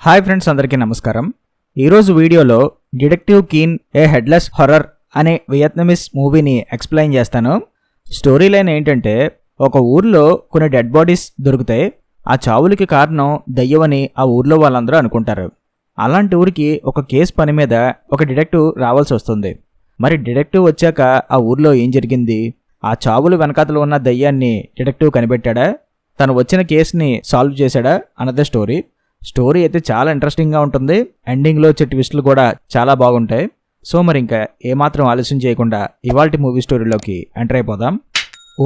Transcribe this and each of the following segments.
Hi friends, అందరికీ నమస్కారం. ఈరోజు వీడియోలో డిటెక్టివ్ కీన్ ఏ హెడ్లెస్ హొర్రర్ అనే వియత్నమీస్ మూవీని ఎక్స్ప్లెయిన్ చేస్తాను. స్టోరీ లైన్ ఏంటంటే, ఒక ఊర్లో కొన్ని డెడ్ బాడీస్ దొరుకుతాయి. ఆ చావులకి కారణం దయ్యమని ఆ ఊర్లో వాళ్ళందరూ అనుకుంటారు. అలాంటి ఊరికి ఒక కేసు పని మీద ఒక డిటెక్టివ్ రావాల్సి వస్తుంది. మరి డిటెక్టివ్ వచ్చాక ఆ ఊర్లో ఏం జరిగింది, ఆ చావులు వెనకాతలో ఉన్న దయ్యాన్ని డిటెక్టివ్ కనిపెట్టాడా, తను వచ్చిన కేసుని సాల్వ్ చేశాడా అన్నదే స్టోరీ అయితే చాలా ఇంట్రెస్టింగ్గా ఉంటుంది. ఎండింగ్లో వచ్చే ట్విస్టులు కూడా చాలా బాగుంటాయి. సో మరి ఇంకా ఏమాత్రం ఆలస్యం చేయకుండా ఇవాల్టి మూవీ స్టోరీలోకి ఎంటర్ అయిపోదాం.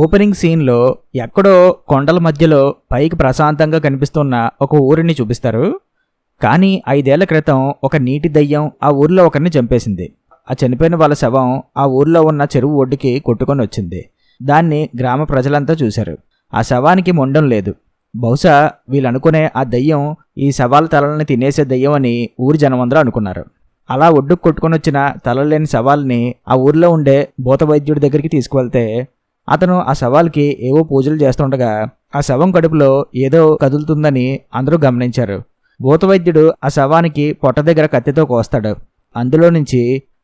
ఓపెనింగ్ సీన్లో ఎక్కడో కొండల మధ్యలో పైకి ప్రశాంతంగా కనిపిస్తున్న ఒక ఊరిని చూపిస్తారు. కానీ 5 ఏళ్ల క్రితం ఒక నీటి దయ్యం ఆ ఊర్లో ఒకరిని చంపేసింది. ఆ చనిపోయిన వాళ్ళ శవం ఆ ఊర్లో ఉన్న చెరువు ఒడ్డుకి కొట్టుకొని వచ్చింది. దాన్ని గ్రామ ప్రజలంతా చూశారు. ఆ శవానికి మొండం లేదు. బహుశా వీళ్ళు అనుకునే ఆ దయ్యం ఈ శవాల తలల్ని తినేసే దయ్యం అని ఊరి జనమందరూ అనుకున్నారు. అలా ఒడ్డుకు కొట్టుకొని వచ్చిన తలలేని శవాల్ని ఆ ఊర్లో ఉండే భూత వైద్యుడి దగ్గరికి తీసుకువెళ్తే అతను ఆ శవాలకి ఏవో పూజలు చేస్తుండగా ఆ శవం కడుపులో ఏదో కదులుతుందని అందరూ గమనించారు. భూత వైద్యుడు ఆ శవానికి పొట్ట దగ్గర కత్తితో కోస్తాడు. అందులో నుంచి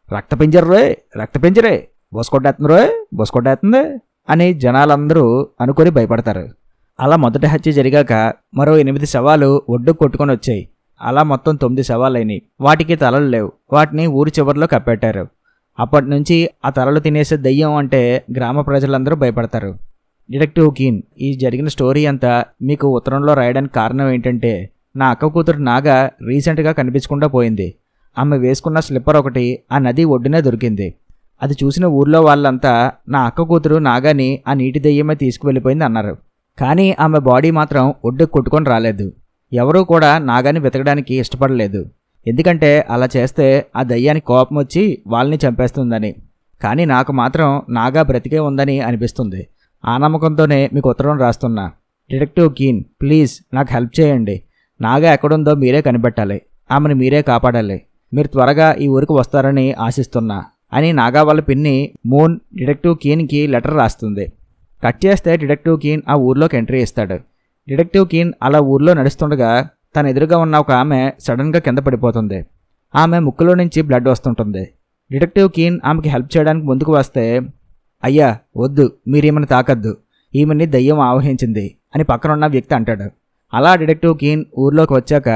రక్తపింజరే బోసుకొట్టేస్తుంది అని జనాలందరూ అనుకొని భయపడతారు. అలా మొదటి హత్య జరిగాక మరో 8 శవాలు ఒడ్డుకు కొట్టుకొని వచ్చాయి. అలా మొత్తం 9 శవాలైనవి. వాటికి తలలు లేవు. వాటిని ఊరి చివరిలో కప్పెట్టారు. అప్పటి నుంచి ఆ తలలు తినేసే దయ్యం అంటే గ్రామ ప్రజలందరూ భయపడతారు. డిటెక్టివ్ కీన్ ఈ జరిగిన స్టోరీ అంతా మీకు ఉత్తరంలో రాయడానికి కారణం ఏంటంటే, నా అక్క కూతురు నాగా రీసెంట్గా కనిపించకుండా పోయింది. ఆమె వేసుకున్న స్లిప్పర్ ఒకటి ఆ నది ఒడ్డునే దొరికింది. అది చూసిన ఊర్లో వాళ్ళంతా నా అక్క కూతురు నాగాని ఆ నీటి దయ్యమే తీసుకువెళ్ళిపోయింది అన్నారు. కానీ ఆమె బాడీ మాత్రం ఒడ్డుకు కొట్టుకొని రాలేదు. ఎవరూ కూడా నాగాని వెతకడానికి ఇష్టపడలేదు. ఎందుకంటే అలా చేస్తే ఆ దయ్యానికి కోపం వచ్చి వాళ్ళని చంపేస్తుందని. కానీ నాకు మాత్రం నాగా బ్రతికే ఉందని అనిపిస్తుంది. ఆ నమ్మకంతోనే మీకు ఉత్తరం రాస్తున్నా. డిటెక్టివ్ కీన్, ప్లీజ్ నాకు హెల్ప్ చేయండి. నాగా ఎక్కడుందో మీరే కనిపెట్టాలి. ఆమెను మీరే కాపాడాలి. మీరు త్వరగా ఈ ఊరికి వస్తారని ఆశిస్తున్నా అని నాగా వాళ్ళ పిన్ని మూన్ డిటెక్టివ్ కీన్కి లెటర్ రాస్తుంది. కట్ చేస్తే డిటెక్టివ్ కీన్ ఆ ఊర్లోకి ఎంట్రీ ఇస్తాడు. డిటెక్టివ్ కీన్ అలా ఊర్లో నడుస్తుండగా తన ఎదురుగా ఉన్న ఒక ఆమె సడన్గా కింద పడిపోతుంది. ఆమె ముక్కులో నుంచి బ్లడ్ వస్తుంటుంది. డిటెక్టివ్ కీన్ ఆమెకి హెల్ప్ చేయడానికి ముందుకు వస్తే, అయ్యా వద్దు, మీరేమని తాకద్దు, ఈమెని దయ్యం ఆవహించింది అని పక్కనున్న వ్యక్తి అంటాడు. అలా డిటెక్టివ్ కీన్ ఊర్లోకి వచ్చాక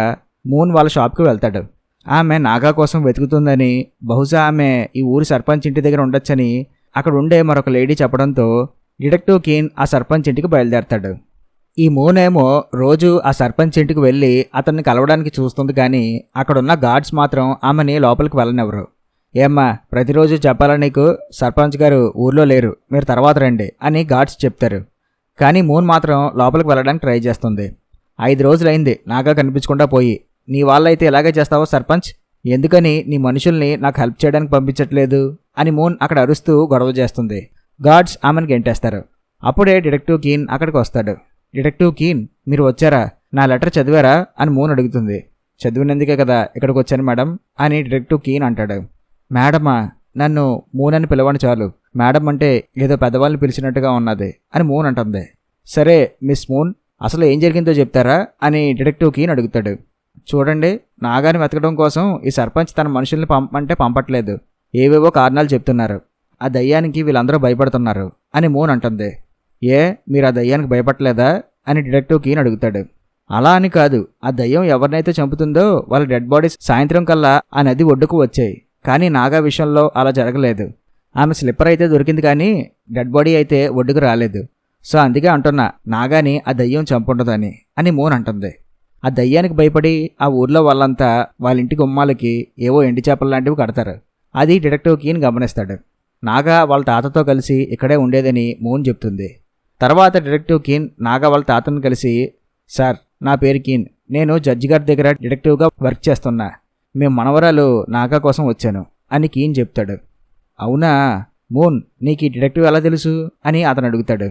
మూన్ వాళ్ళ షాప్కి వెళ్తాడు. ఆమె నాగా కోసం వెతుకుతుందని, బహుశా ఆమె ఈ ఊరి సర్పంచ్ ఇంటి దగ్గర ఉండొచ్చని అక్కడ ఉండే మరొక లేడీ చెప్పడంతో డిటెక్టివ్ కీన్ ఆ సర్పంచ్ ఇంటికి బయలుదేరతాడు. ఈ మూన్ ఏమో రోజు ఆ సర్పంచ్ ఇంటికి వెళ్ళి అతన్ని కలవడానికి చూస్తుంది. కానీ అక్కడున్న గార్డ్స్ మాత్రం ఆమెని లోపలికి వెళ్ళనివ్వరు. ఏమ్మా, ప్రతిరోజు చెప్పాలా నీకు, సర్పంచ్ గారు ఊర్లో లేరు, మీరు తర్వాత రండి అని గార్డ్స్ చెప్తారు. కానీ మూన్ మాత్రం లోపలికి వెళ్ళడానికి ట్రై చేస్తుంది. 5 రోజులైంది నాగా కనిపించకుండా పోయి. నీ వాళ్ళైతే ఇలాగే చేస్తావో సర్పంచ్, ఎందుకని నీ మనుషుల్ని నాకు హెల్ప్ చేయడానికి పంపించట్లేదు అని మూన్ అక్కడ అరుస్తూ గొడవ చేస్తుంది. గార్డ్స్ ఆమెను గెంటేస్తారు. అప్పుడే డిటెక్టివ్ కీన్ అక్కడికి వస్తాడు. డిటెక్టివ్ కీన్, మీరు వచ్చారా, నా లెటర్ చదివారా అని మూన్ అడుగుతుంది. చదివినందుకే కదా ఇక్కడికి వచ్చాను మేడం అని డిటెక్టివ్ కీన్ అంటాడు. మేడమా, నన్ను మూన్ అని పిలవండి చాలు. మేడం అంటే ఏదో పెద్దవాళ్ళని పిలిచినట్టుగా ఉన్నది అని మూన్ అంటుంది. సరే మిస్ మూన్, అసలు ఏం జరిగిందో చెప్తారా అని డిటెక్టివ్ కీన్ అడుగుతాడు. చూడండి, నాగాని వెతకడం కోసం ఈ సర్పంచ్ తన మనుషుల్ని పంపమంటే పంపట్లేదు. ఏవేవో కారణాలు చెప్తున్నారు. ఆ దయ్యానికి వీళ్ళందరూ భయపడుతున్నారు అని మూన్ అంటుంది. ఏ, మీరు ఆ దయ్యానికి భయపడలేదా అని డిటెక్టివ్ కీన్ అడుగుతాడు. అలా అని కాదు, ఆ దయ్యం ఎవరినైతే చంపుతుందో వాళ్ళ డెడ్ బాడీస్ సాయంత్రం కల్లా ఆ నది ఒడ్డుకు వచ్చాయి. కానీ నాగా విషయంలో అలా జరగలేదు. ఆమె స్లిప్పర్ అయితే దొరికింది కానీ డెడ్ బాడీ అయితే ఒడ్డుకు రాలేదు. సో అందుకే అంటున్నా, నాగాని ఆ దయ్యం చంపుండదని అని మూన్ అంటుంది. ఆ దయ్యానికి భయపడి ఆ ఊర్లో వాళ్ళంతా వాళ్ళ ఇంటి గుమ్మాలకి ఏవో ఎండి చేపలు లాంటివి కడతారు. అది డిటెక్టివ్ కీన్ గమనిస్తాడు. నాగా వాళ్ళ తాతతో కలిసి ఇక్కడే ఉండేదని మూన్ చెప్తుంది. తర్వాత డిటెక్టివ్ కీన్ నాగా వాళ్ళ తాతను కలిసి, సార్ నా పేరు కీన్, నేను జడ్జి గారి దగ్గర డిటెక్టివ్గా వర్క్ చేస్తున్నా. మేము మనవరాలు నాగా కోసం వచ్చాను అని కీన్ చెప్తాడు. అవునా మూన్, నీకు ఈ డిటెక్టివ్ ఎలా తెలుసు అని అతను అడుగుతాడు.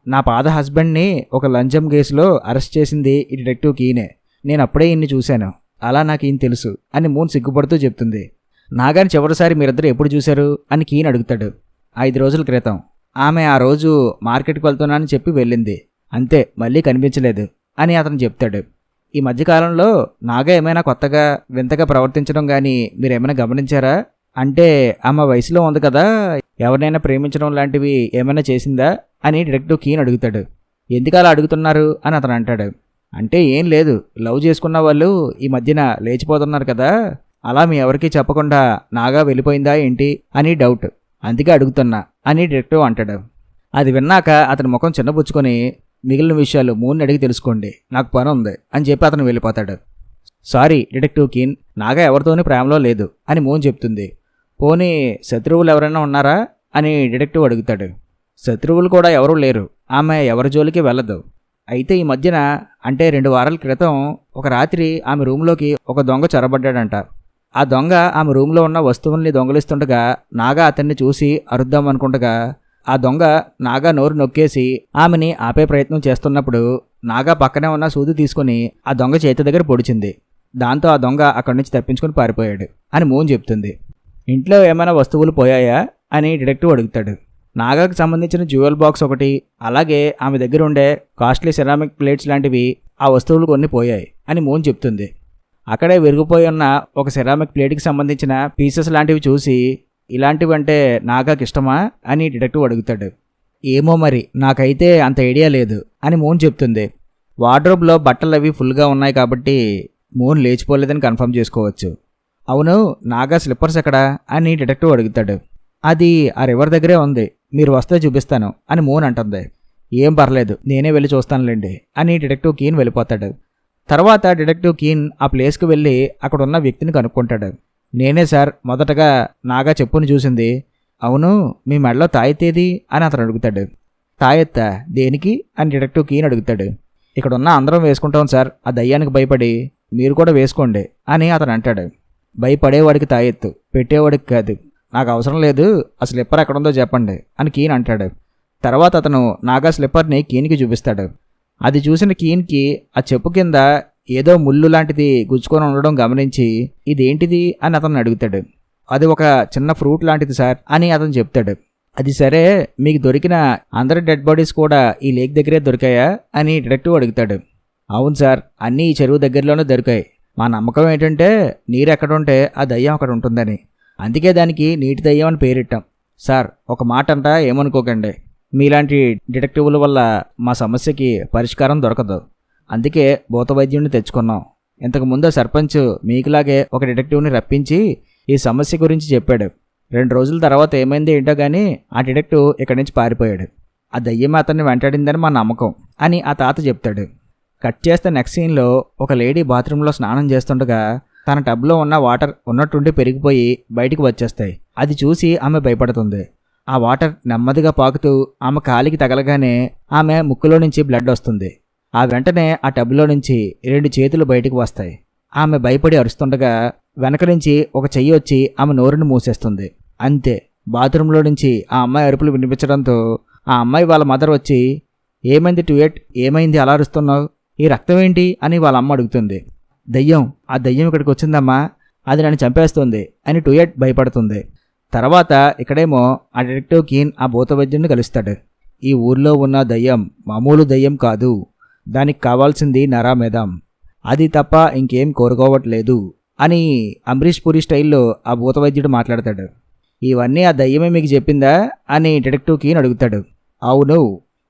నా పాత హస్బెండ్ని ఒక లంచం కేసులో అరెస్ట్ చేసింది ఈ డిటెక్టివ్ కీనే. నేను అప్పుడే ఇన్ని చూశాను. అలా నాకు ఈయన తెలుసు అని మూన్ సిగ్గుపడుతూ చెప్తుంది. నాగాని చివరిసారి మీరిద్దరు ఎప్పుడు చూశారు అని కీన్ అడుగుతాడు. 5 రోజుల క్రితం. ఆమె ఆ రోజు మార్కెట్కి వెళ్తున్నానని చెప్పి వెళ్ళింది. అంతే, మళ్ళీ కనిపించలేదు అని అతను చెప్తాడు. ఈ మధ్యకాలంలో నాగా ఏమైనా కొత్తగా వింతగా ప్రవర్తించడం కానీ మీరేమైనా గమనించారా? అంటే ఆమె వయసులో ఉంది కదా, ఎవరినైనా ప్రేమించడం లాంటివి ఏమైనా చేసిందా అని డిటెక్టివ్ కీన్ అడుగుతాడు. ఎందుకు అలా అడుగుతున్నారు అని అతను అంటాడు. అంటే ఏం లేదు, లవ్ చేసుకున్న వాళ్ళు ఈ మధ్యన లేచిపోతున్నారు కదా, అలా మీ ఎవరికీ చెప్పకుండా నాగా వెళ్ళిపోయిందా ఏంటి అని డౌట్, అందుకే అడుగుతున్నా అని డిటెక్టివ్ అంటాడు. అది విన్నాక అతని ముఖం చిన్నబుచ్చుకొని మిగిలిన విషయాలు మూన్ అడిగి తెలుసుకోండి, నాకు పని ఉంది అని చెప్పి అతను వెళ్ళిపోతాడు. సారీ డిటెక్టివ్ కీన్, నాగా ఎవరితోని ప్రేమలో లేదు అని మూన్ చెప్తుంది. పోనీ శత్రువులు ఎవరైనా ఉన్నారా అని డిటెక్టివ్ అడుగుతాడు. శత్రువులు కూడా ఎవరూ లేరు, ఆమె ఎవరి జోలికి వెళ్ళదు. అయితే ఈ మధ్యన అంటే 2 వారాల క్రితం ఒక రాత్రి ఆమె రూమ్లోకి ఒక దొంగ చొరబడ్డాడంట. ఆ దొంగ ఆమె రూమ్లో ఉన్న వస్తువుల్ని దొంగలిస్తుండగా నాగా అతన్ని చూసి అరుద్దాం అనుకుండగా ఆ దొంగ నాగా నోరు నొక్కేసి ఆమెని ఆపే ప్రయత్నం చేస్తున్నప్పుడు నాగా పక్కనే ఉన్న సూది తీసుకుని ఆ దొంగ చేతి దగ్గర పొడిచింది. దాంతో ఆ దొంగ అక్కడి నుంచి తప్పించుకుని పారిపోయాడు అని మూన్ చెప్తుంది. ఇంట్లో ఏమైనా వస్తువులు పోయాయా అని డిటెక్టివ్ అడుగుతాడు. నాగాకు సంబంధించిన జ్యువెల్ బాక్స్ ఒకటి, అలాగే ఆమె దగ్గర ఉండే కాస్ట్లీ సెరామిక్ ప్లేట్స్ లాంటివి ఆ వస్తువులు కొన్ని పోయాయి అని మూన్ చెప్తుంది. అక్కడే విరిగిపోయి ఉన్న ఒక సెరామిక్ ప్లేట్కి సంబంధించిన పీసెస్ లాంటివి చూసి ఇలాంటివి అంటే నాగాకి ఇష్టమా అని డిటెక్టివ్ అడుగుతాడు. ఏమో మరి, నాకైతే అంత ఐడియా లేదు అని మూన్ చెప్తుంది. వార్డ్రోబ్లో బట్టలు అవి ఫుల్గా ఉన్నాయి కాబట్టి మూన్ లేచిపోలేదని కన్ఫర్మ్ చేసుకోవచ్చు. అవును, నాగా స్లిప్పర్స్ ఎక్కడా అని డిటెక్టివ్ అడుగుతాడు. అది ఆ రివర్ దగ్గరే ఉంది, మీరు వస్తే చూపిస్తాను అని మూన్ అంటుంది. ఏం పర్లేదు, నేనే వెళ్ళి చూస్తానులేండి అని డిటెక్టివ్ కీన్ వెళ్ళిపోతాడు. తర్వాత డిటెక్టివ్ కీన్ ఆ ప్లేస్కి వెళ్ళి అక్కడ ఉన్న వ్యక్తిని కనుక్కుంటాడు. నేనే సార్, మొదటగా నాగా చెప్పుని చూసింది. అవును, మీ మెడలో తాయెత్తేది అని అతను అడుగుతాడు. తాయెత్తా దేనికి అని డిటెక్టివ్ కీన్ అడుగుతాడు. ఇక్కడున్న అందరం వేసుకుంటాం సార్, ఆ దయ్యానికి భయపడి మీరు కూడా వేసుకోండి అని అతను అంటాడు. భయపడేవాడికి తాయెత్తు, పెట్టేవాడికి కాదు. నాకు అవసరం లేదు, ఆ స్లిప్పర్ ఎక్కడుందో చెప్పండి అని కీన్ అంటాడు. తర్వాత అతను నాగా స్లిప్పర్ని కీన్కి చూపిస్తాడు. అది చూసిన కీన్కి ఆ చెప్పు కింద ఏదో ముళ్ళు లాంటిది గుచ్చుకొని ఉండడం గమనించి ఇదేంటిది అని అతను అడుగుతాడు. అది ఒక చిన్న ఫ్రూట్ లాంటిది సార్ అని అతను చెప్తాడు. అది సరే, మీకు దొరికిన అందరి డెడ్ బాడీస్ కూడా ఈ లేక్ దగ్గరే దొరికాయా అని డిటెక్టివ్ అడుగుతాడు. అవును సార్, అన్నీ ఈ చెరువు దగ్గరలోనే దొరికాయి. మా నమ్మకం ఏంటంటే నీరు ఎక్కడుంటే ఆ దయ్యం అక్కడ ఉంటుందని, అందుకే దానికి నీటి దయ్యం అని పేరిట్టాం. సార్, ఒక మాట అంటా ఏమనుకోకండి, మీలాంటి డిటెక్టివ్ల వల్ల మా సమస్యకి పరిష్కారం దొరకదు. అందుకే భూత వైద్యుడిని తెచ్చుకున్నాం. ఇంతకుముందు సర్పంచ్ మీకులాగే ఒక డిటెక్టివ్ని రప్పించి ఈ సమస్య గురించి చెప్పాడు. 2 రోజుల తర్వాత ఏమైంది ఏంటో కానీ ఆ డిటెక్టివ్ ఇక్కడి నుంచి పారిపోయాడు. ఆ దయ్యం అతన్ని వెంటాడిందని మా నమ్మకం అని ఆ తాత చెప్తాడు. కట్ చేస్తే నెక్స్ట్ సీన్లో ఒక లేడీ బాత్రూంలో స్నానం చేస్తుండగా తన టబ్లో ఉన్న వాటర్ ఉన్నట్టుండి పెరిగిపోయి బయటికి వచ్చేస్తాయి. అది చూసి ఆమె భయపడుతుంది. ఆ వాటర్ నెమ్మదిగా పాకుతూ ఆమె కాలికి తగలగానే ఆమె ముక్కులో నుంచి బ్లడ్ వస్తుంది. ఆ వెంటనే ఆ టబ్లో నుంచి 2 చేతులు బయటికి వస్తాయి. ఆమె భయపడి అరుస్తుండగా వెనక నుంచి ఒక చెయ్యి వచ్చి ఆమె నోరుని మూసేస్తుంది. అంతే, బాత్రూంలో నుంచి ఆ అమ్మాయి అరుపులు వినిపించడంతో ఆ అమ్మాయి వాళ్ళ మదర్ వచ్చి, ఏమైంది ట్యూయట్, ఏమైంది అలా అరుస్తున్నావు, ఈ రక్తం ఏంటి అని వాళ్ళ అమ్మ అడుగుతుంది. దయ్యం, ఆ దయ్యం ఇక్కడికి వచ్చిందమ్మా, అది నన్ను చంపేస్తుంది అని ట్యూయట్ భయపడుతుంది. తర్వాత ఇక్కడేమో ఆ డిటెక్టివ్ కీన్ ఆ భూత వైద్యుడిని కలుస్తాడు. ఈ ఊర్లో ఉన్న దయ్యం మామూలు దయ్యం కాదు, దానికి కావాల్సింది నరామేధం, అది తప్ప ఇంకేం కోరుకోవట్లేదు అని అమరీష్ పూరి స్టైల్లో ఆ భూత వైద్యుడు మాట్లాడతాడు. ఇవన్నీ ఆ దయ్యమే మీకు చెప్పిందా అని డిటెక్టివ్ కీన్ అడుగుతాడు. అవును,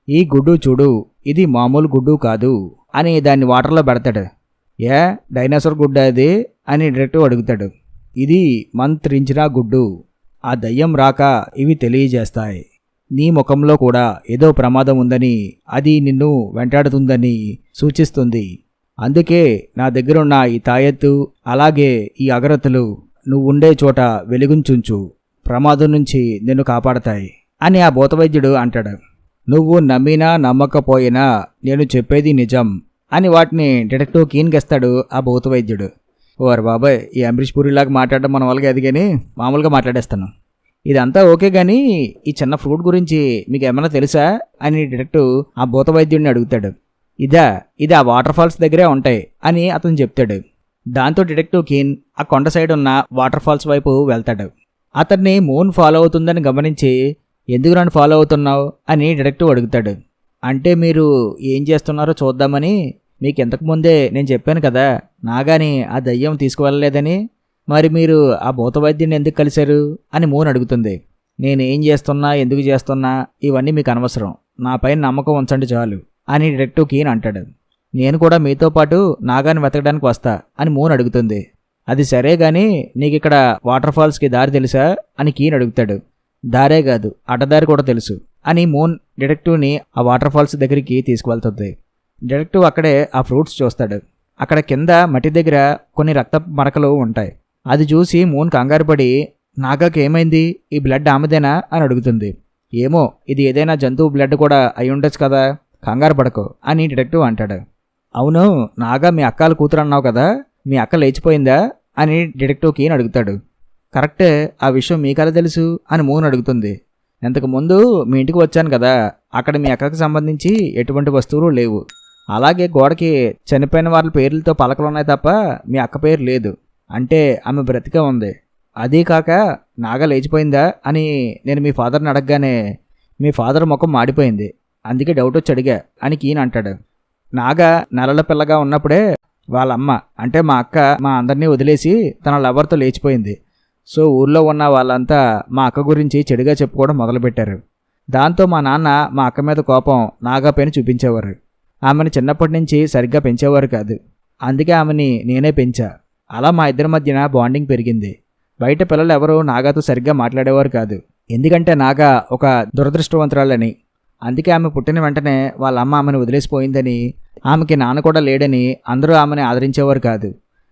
ఈ గుడ్డు చూడు, ఇది మామూలు గుడ్డు కాదు అని దాన్ని వాటర్లో పెడతాడు. ఏ డైనోసార్ గుడ్డ అది అని డిటెక్టివ్ అడుగుతాడు. ఇది మంత్రించిన గుడ్డు, ఆ దయ్యం రాక ఇవి తెలియజేస్తాయి. నీ ముఖంలో కూడా ఏదో ప్రమాదం ఉందని, అది నిన్ను వెంటాడుతుందని సూచిస్తుంది. అందుకే నా దగ్గరున్న ఈ తాయెత్తు అలాగే ఈ అగరత్తులు నువ్వుండే చోట వెలుగుంచుంచు, ప్రమాదం నుంచి నిన్ను కాపాడతాయి అని ఆ భూతవైద్యుడు అంటాడు. నువ్వు నమ్మినా నమ్మకపోయినా నేను చెప్పేది నిజం అని వాటిని డిటెక్టివ్ కీన్గేస్తాడు ఆ భూతవైద్యుడు. ఓర్ బాబాయ్, ఈ అమరీష్ పూరిలాగా మాట్లాడడం మన వాళ్ళకి అది కానీ మామూలుగా మాట్లాడేస్తాను. ఇదంతా ఓకే కానీ ఈ చిన్న ఫ్రూట్ గురించి మీకు ఏమైనా తెలుసా అని డిటెక్టివ్ ఆ భూతవైద్యుడిని అడుగుతాడు. ఇది ఆ వాటర్ ఫాల్స్ దగ్గరే ఉంటాయి అని అతను చెప్తాడు. దాంతో డిటెక్టివ్ కీన్ ఆ కొండ సైడ్ ఉన్న వాటర్ ఫాల్స్ వైపు వెళ్తాడు. అతన్ని మూన్ ఫాలో అవుతుందని గమనించి, ఎందుకు నన్ను ఫాలో అవుతున్నావు అని డిటెక్టివ్ అడుగుతాడు. అంటే మీరు ఏం చేస్తున్నారో చూద్దామని మీకు ఇంతకుముందే నేను చెప్పాను కదా నాగాని ఆ దయ్యం తీసుకువెళ్ళలేదని. మరి మీరు ఆ భూత వైద్యుని ఎందుకు కలిశారు అని మూన్ అడుగుతుంది. నేనేం చేస్తున్నా ఎందుకు చేస్తున్నా ఇవన్నీ మీకు అనవసరం, నా పైన నమ్మకం ఉంచండి చాలు అని డిటెక్టివ్ కీన్ అంటాడు. నేను కూడా మీతో పాటు నాగాని వెతకడానికి వస్తా అని మూన్ అడుగుతుంది. అది సరే గాని నీకు ఇక్కడ వాటర్ ఫాల్స్కి దారి తెలుసా అని కీన్ అడుగుతాడు. దారే కాదు అడ్డదారి కూడా తెలుసు అని మూన్ డిటెక్టివ్ని ఆ వాటర్ ఫాల్స్ దగ్గరికి తీసుకువెళ్తుంది. డిటెక్టివ్ అక్కడే ఆ ఫ్రూట్స్ చూస్తాడు. అక్కడ కింద మట్టి దగ్గర కొన్ని రక్త మరకలు ఉంటాయి. అది చూసి మూన్ కంగారుపడి నాగాకి ఏమైంది, ఈ బ్లడ్ ఆమెదేనా అని అడుగుతుంది. ఏమో ఇది ఏదైనా జంతువు బ్లడ్ కూడా అయి ఉండొచ్చు కదా, కంగారు పడకు అని డిటెక్టివ్ అంటాడు. అవును నాగా మీ అక్కల కూతురు అన్నావు కదా, మీ అక్క లేచిపోయిందా అని డిటెక్టివ్ కీన్ అడుగుతాడు. కరెక్టే, ఆ విషయం మీకలా తెలుసు అని మూన్ అడుగుతుంది. ఇంతకుముందు మీ ఇంటికి వచ్చాను కదా, అక్కడ మీ అక్కకి సంబంధించి ఎటువంటి వస్తువులు లేవు. అలాగే గోడకి చనిపోయిన వాళ్ళ పేర్లతో పలకలు ఉన్నాయి తప్ప మీ అక్క పేరు లేదు. అంటే ఆమె బ్రతికే ఉంది. అదీ కాక నాగా లేచిపోయిందా అని నేను మీ ఫాదర్ని అడగగానే మీ ఫాదర్ ముఖం మాడిపోయింది, అందుకే డౌట్ వచ్చి అడిగా అని కీన్ అంటాడు. నాగా నెలల పిల్లగా ఉన్నప్పుడే వాళ్ళమ్మ అంటే మా అక్క మా అందరినీ వదిలేసి తన లవర్తో లేచిపోయింది. సో ఊర్లో ఉన్న వాళ్ళంతా మా అక్క గురించి చెడుగా చెప్పుకోవడం మొదలుపెట్టారు. దాంతో మా నాన్న మా అక్క మీద కోపం నాగా పైన చూపించేవారు. ఆమెను చిన్నప్పటి నుంచి సరిగ్గా పెంచేవారు కాదు, అందుకే ఆమెని నేనే పెంచా. అలా మా ఇద్దరి మధ్యన బాండింగ్ పెరిగింది. బయట పిల్లలు ఎవరూ నాగాతో సరిగ్గా మాట్లాడేవారు కాదు, ఎందుకంటే నాగా ఒక దురదృష్టవంతురాలని. అందుకే ఆమె పుట్టిన వెంటనే వాళ్ళ అమ్మ ఆమెను వదిలేసిపోయిందని, ఆమెకి నాన్న కూడా లేడని అందరూ ఆమెను ఆదరించేవారు కాదు.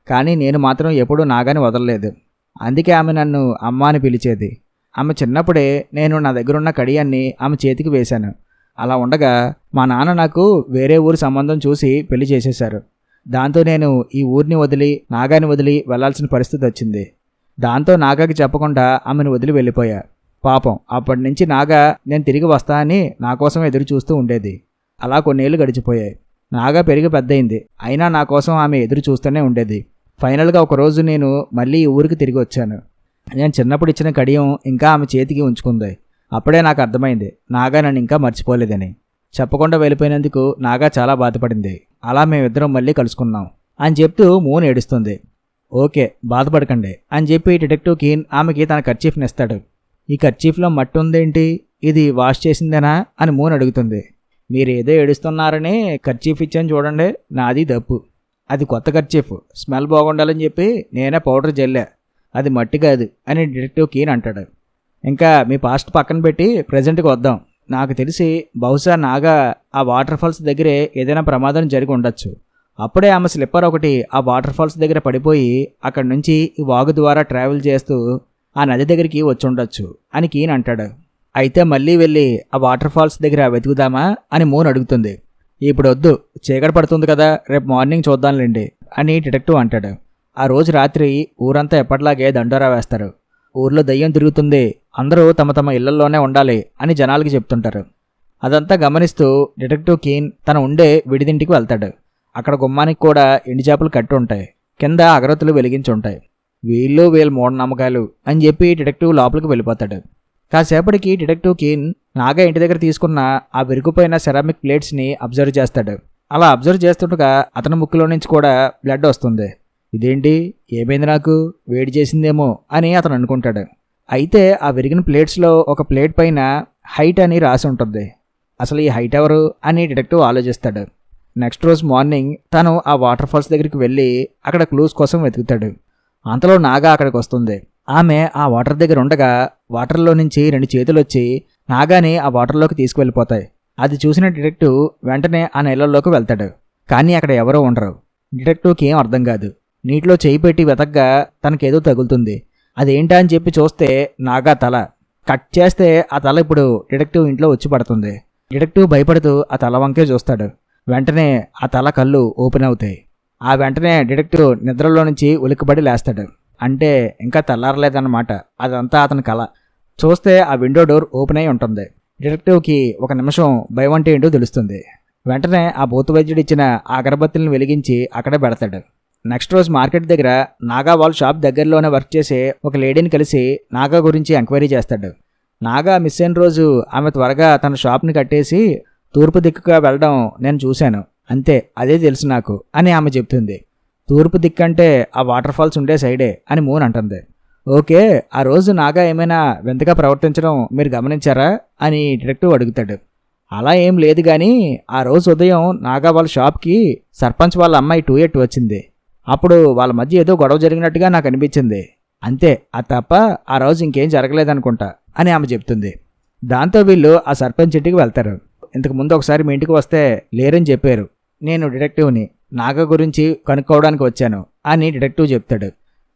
కానీ నేను మాత్రం ఎప్పుడూ నాగాని వదలలేదు. అందుకే ఆమె నన్ను అమ్మ అని పిలిచేది. ఆమె చిన్నప్పుడే నేను నా దగ్గరున్న కడియాన్ని ఆమె చేతికి వేశాను. అలా ఉండగా మా నాన్న నాకు వేరే ఊరి సంబంధం చూసి పెళ్లి చేసేశారు. దాంతో నేను ఈ ఊరిని వదిలి నాగాని వదిలి వెళ్లాల్సిన పరిస్థితి వచ్చింది. దాంతో నాగాకి చెప్పకుండా ఆమెను వదిలి వెళ్ళిపోయా. పాపం అప్పటి నుంచి నాగా నేను తిరిగి వస్తా అని నా కోసం ఎదురు చూస్తూ ఉండేది. అలా కొన్నేళ్లు గడిచిపోయాయి. నాగా పెరిగి పెద్దయింది, అయినా నా కోసం ఆమె ఎదురు చూస్తూనే ఉండేది. ఫైనల్గా ఒకరోజు నేను మళ్ళీ ఈ ఊరికి తిరిగి వచ్చాను. నేను చిన్నప్పుడు ఇచ్చిన కడియం ఇంకా ఆమె చేతికి ఉంచుకుంది. అప్పుడే నాకు అర్థమైంది నాగా నన్ను ఇంకా మర్చిపోలేదని. చెప్పకుండా వెళ్ళిపోయినందుకు నాగా చాలా బాధపడింది. అలా మేమిద్దరం మళ్ళీ కలుసుకున్నాం అని చెప్తూ మూన్ ఏడుస్తుంది. ఓకే బాధపడకండి అని చెప్పి డిటెక్టివ్ కీన్ ఆమెకి తన కర్చీఫ్ని ఇస్తాడు. ఈ కర్చీఫ్లో మట్టి ఉందేంటి, ఇది వాష్ చేసిందేనా అని మూన్ అడుగుతుంది. మీరు ఏదో ఏడుస్తున్నారని కర్చీఫ్ ఇచ్చాను చూడండి, నాది తప్పు. అది కొత్త కర్చీఫ్, స్మెల్ బాగుండాలని చెప్పి నేనే పౌడర్ జల్లా, అది మట్టి కాదు అని డిటెక్టివ్ కీన్ అంటాడు. ఇంకా మీ పాస్ట్ పక్కన పెట్టి ప్రజెంట్కి వద్దాం. నాకు తెలిసి బహుశా నాగా ఆ వాటర్ ఫాల్స్ దగ్గరే ఏదైనా ప్రమాదం జరిగి ఉండొచ్చు. అప్పుడే ఆమె స్లిప్పర్ ఒకటి ఆ వాటర్ ఫాల్స్ దగ్గర పడిపోయి అక్కడి నుంచి ఈ వాగు ద్వారా ట్రావెల్ చేస్తూ ఆ నది దగ్గరికి వచ్చి ఉండొచ్చు అని కీన్ అంటాడు. అయితే మళ్ళీ వెళ్ళి ఆ వాటర్ ఫాల్స్ దగ్గర వెతుకుదామా అని మూన్ అడుగుతుంది. ఇప్పుడు వద్దు, చీకటి పడుతుంది కదా, రేపు మార్నింగ్ చూద్దాంలేండి అని డిటెక్టివ్ అంటాడు. ఆ రోజు రాత్రి ఊరంతా ఎప్పటిలాగే దండోరా వేస్తారు. ఊర్లో దయ్యం తిరుగుతుంది, అందరూ తమ తమ ఇళ్లలోనే ఉండాలి అని జనాలకి చెప్తుంటారు. అదంతా గమనిస్తూ డిటెక్టివ్ కీన్ తన ఉండే విడిదింటికి వెళ్తాడు. అక్కడ గుమ్మానికి కూడా ఎండి చేపలు కట్టి ఉంటాయి, కింద అగరత్తులు వెలిగించి ఉంటాయి. వీళ్ళ మూఢనమ్మకాలు అని చెప్పి డిటెక్టివ్ లోపలికి వెళ్ళిపోతాడు. కాసేపటికి డిటెక్టివ్ కీన్ నాగా ఇంటి దగ్గర తీసుకున్న ఆ విరిగిపోయిన సెరామిక్ ప్లేట్స్ని అబ్జర్వ్ చేస్తాడు. అలా అబ్జర్వ్ చేస్తుండగా అతని ముక్కులో నుంచి కూడా బ్లడ్ వస్తుంది. ఇదేంటి, ఏమైంది, నాకు వేడి చేసిందేమో అని అతను అనుకుంటాడు. అయితే ఆ విరిగిన ప్లేట్స్లో ఒక ప్లేట్ పైన హైట్ అని రాసి ఉంటుంది. అసలు ఈ హైట్ ఎవరు అని డిటెక్టివ్ ఆలోచిస్తాడు. నెక్స్ట్ రోజు మార్నింగ్ తను ఆ వాటర్ ఫాల్స్ దగ్గరికి వెళ్ళి అక్కడ క్లూస్ కోసం వెతుకుతాడు. అంతలో నాగా అక్కడికి వస్తుంది. ఆమె ఆ వాటర్ దగ్గర ఉండగా వాటర్లో నుంచి 2 చేతులు వచ్చి నాగాని ఆ వాటర్లోకి తీసుకువెళ్ళిపోతాయి. అది చూసిన డిటెక్టివ్ వెంటనే ఆ నీళ్ళల్లోకి వెళ్తాడు. కానీ అక్కడ ఎవరో ఉండరు. డిటెక్టివ్కి ఏం అర్థం కాదు. నీటిలో చేయి పెట్టి వెతకగా తనకేదో తగులుతుంది. అదేంటా అని చెప్పి చూస్తే నాగా తల. కట్ చేస్తే ఆ తల ఇప్పుడు డిటెక్టివ్ ఇంట్లో వచ్చి పడుతుంది. డిటెక్టివ్ భయపడుతూ ఆ తల వంకే చూస్తాడు. వెంటనే ఆ తల కళ్ళు ఓపెన్ అవుతాయి. ఆ వెంటనే డిటెక్టివ్ నిద్రలో నుంచి ఉలిక్కిపడి లేస్తాడు. అంటే ఇంకా తెల్లారలేదన్నమాట, అదంతా అతని కల. చూస్తే ఆ విండో డోర్ ఓపెన్ అయి ఉంటుంది. డిటెక్టివ్కి ఒక నిమిషం భయం అంటే ఏంటో తెలుస్తుంది. వెంటనే ఆ భూత వైద్యుడు ఇచ్చిన ఆ అగరబత్తులను వెలిగించి అక్కడే పెడతాడు. నెక్స్ట్ రోజు మార్కెట్ దగ్గర నాగా వాళ్ళ షాప్ దగ్గరలోనే వర్క్ చేసే ఒక లేడీని కలిసి నాగా గురించి ఎంక్వైరీ చేస్తాడు. నాగా మిస్ అయిన రోజు ఆమె త్వరగా తన షాప్ని కట్టేసి తూర్పు దిక్కుగా వెళ్ళడం నేను చూశాను. అంతే, అదే తెలుసు నాకు అని ఆమె చెప్తుంది. తూర్పు దిక్కంటే ఆ వాటర్ ఫాల్స్ ఉండే సైడే అని మూన్ అంటుంది. ఓకే, ఆ రోజు నాగా ఏమైనా వింతగా ప్రవర్తించడం మీరు గమనించారా అని డిటెక్టివ్ అడుగుతాడు. అలా ఏం లేదు కానీ ఆ రోజు ఉదయం నాగా వాళ్ళ షాప్కి సర్పంచ్ వాళ్ళ అమ్మాయి 2 వచ్చింది. అప్పుడు వాళ్ళ మధ్య ఏదో గొడవ జరిగినట్టుగా నాకు అనిపించింది. అంతే, అది తప్ప ఆ రోజు ఇంకేం జరగలేదనుకుంటా అని ఆమె చెప్తుంది. దాంతో వీళ్ళు ఆ సర్పంచ్ ఇంటికి వెళ్తారు. ఇంతకు ముందు ఒకసారి మీ ఇంటికి వస్తే లేరని చెప్పారు. నేను డిటెక్టివ్ని, నాగా గురించి కనుక్కోవడానికి వచ్చాను అని డిటెక్టివ్ చెప్తాడు.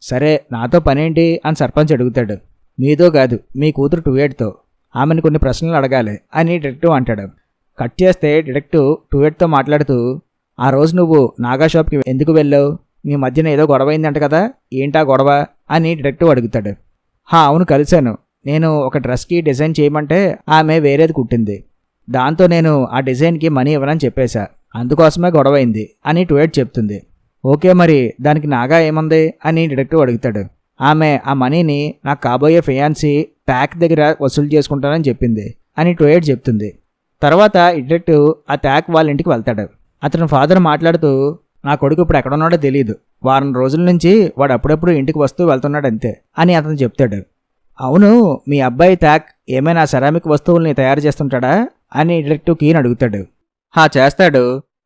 సరే, నాతో పనేంటి అని సర్పంచ్ అడుగుతాడు. మీతో కాదు, మీ కూతురు 2 ఆమెను కొన్ని ప్రశ్నలు అడగాలి అని డిటెక్టివ్ అంటాడు. కట్ చేస్తే డిటెక్టివ్ 2 మాట్లాడుతూ, ఆ రోజు నువ్వు నాగా షాప్కి ఎందుకు వెళ్ళావు? మీ మధ్యన ఏదో గొడవ అయిందంట కదా, ఏంటా గొడవ అని డిటెక్టివ్ అడుగుతాడు. అవును, కలిశాను. నేను ఒక డ్రెస్కి డిజైన్ చేయమంటే ఆమె వేరేది కుట్టింది. దాంతో నేను ఆ డిజైన్కి మనీ ఇవ్వనని చెప్పేశా. అందుకోసమే గొడవ అయింది అని 2 చెప్తుంది. ఓకే, మరి దానికి నాగా ఏముంది అని డిటెక్టివ్ అడుగుతాడు. ఆమె ఆ మనీని నాకు కాబోయే ఫియాన్సీ ట్యాక్ దగ్గర వసూలు చేసుకుంటానని చెప్పింది అని 2 చెప్తుంది. తర్వాత డిటెక్టివ్ ఆ ట్యాక్ వాళ్ళ ఇంటికి వెళ్తాడు. అతని ఫాదర్ మాట్లాడుతూ, నా కొడుకు ఇప్పుడు ఎక్కడున్నాడో తెలియదు, వారం రోజుల నుంచి వాడు అప్పుడప్పుడు ఇంటికి వస్తూ వెళ్తున్నాడు అంతే అని అతను చెప్తాడు. అవును, మీ అబ్బాయి ట్యాక్ ఏమైనా సెరామిక్ వస్తువుల్ని తయారు చేస్తుంటాడా అని డిటెక్టివ్ కీన్ అడుగుతాడు. చేస్తాడు.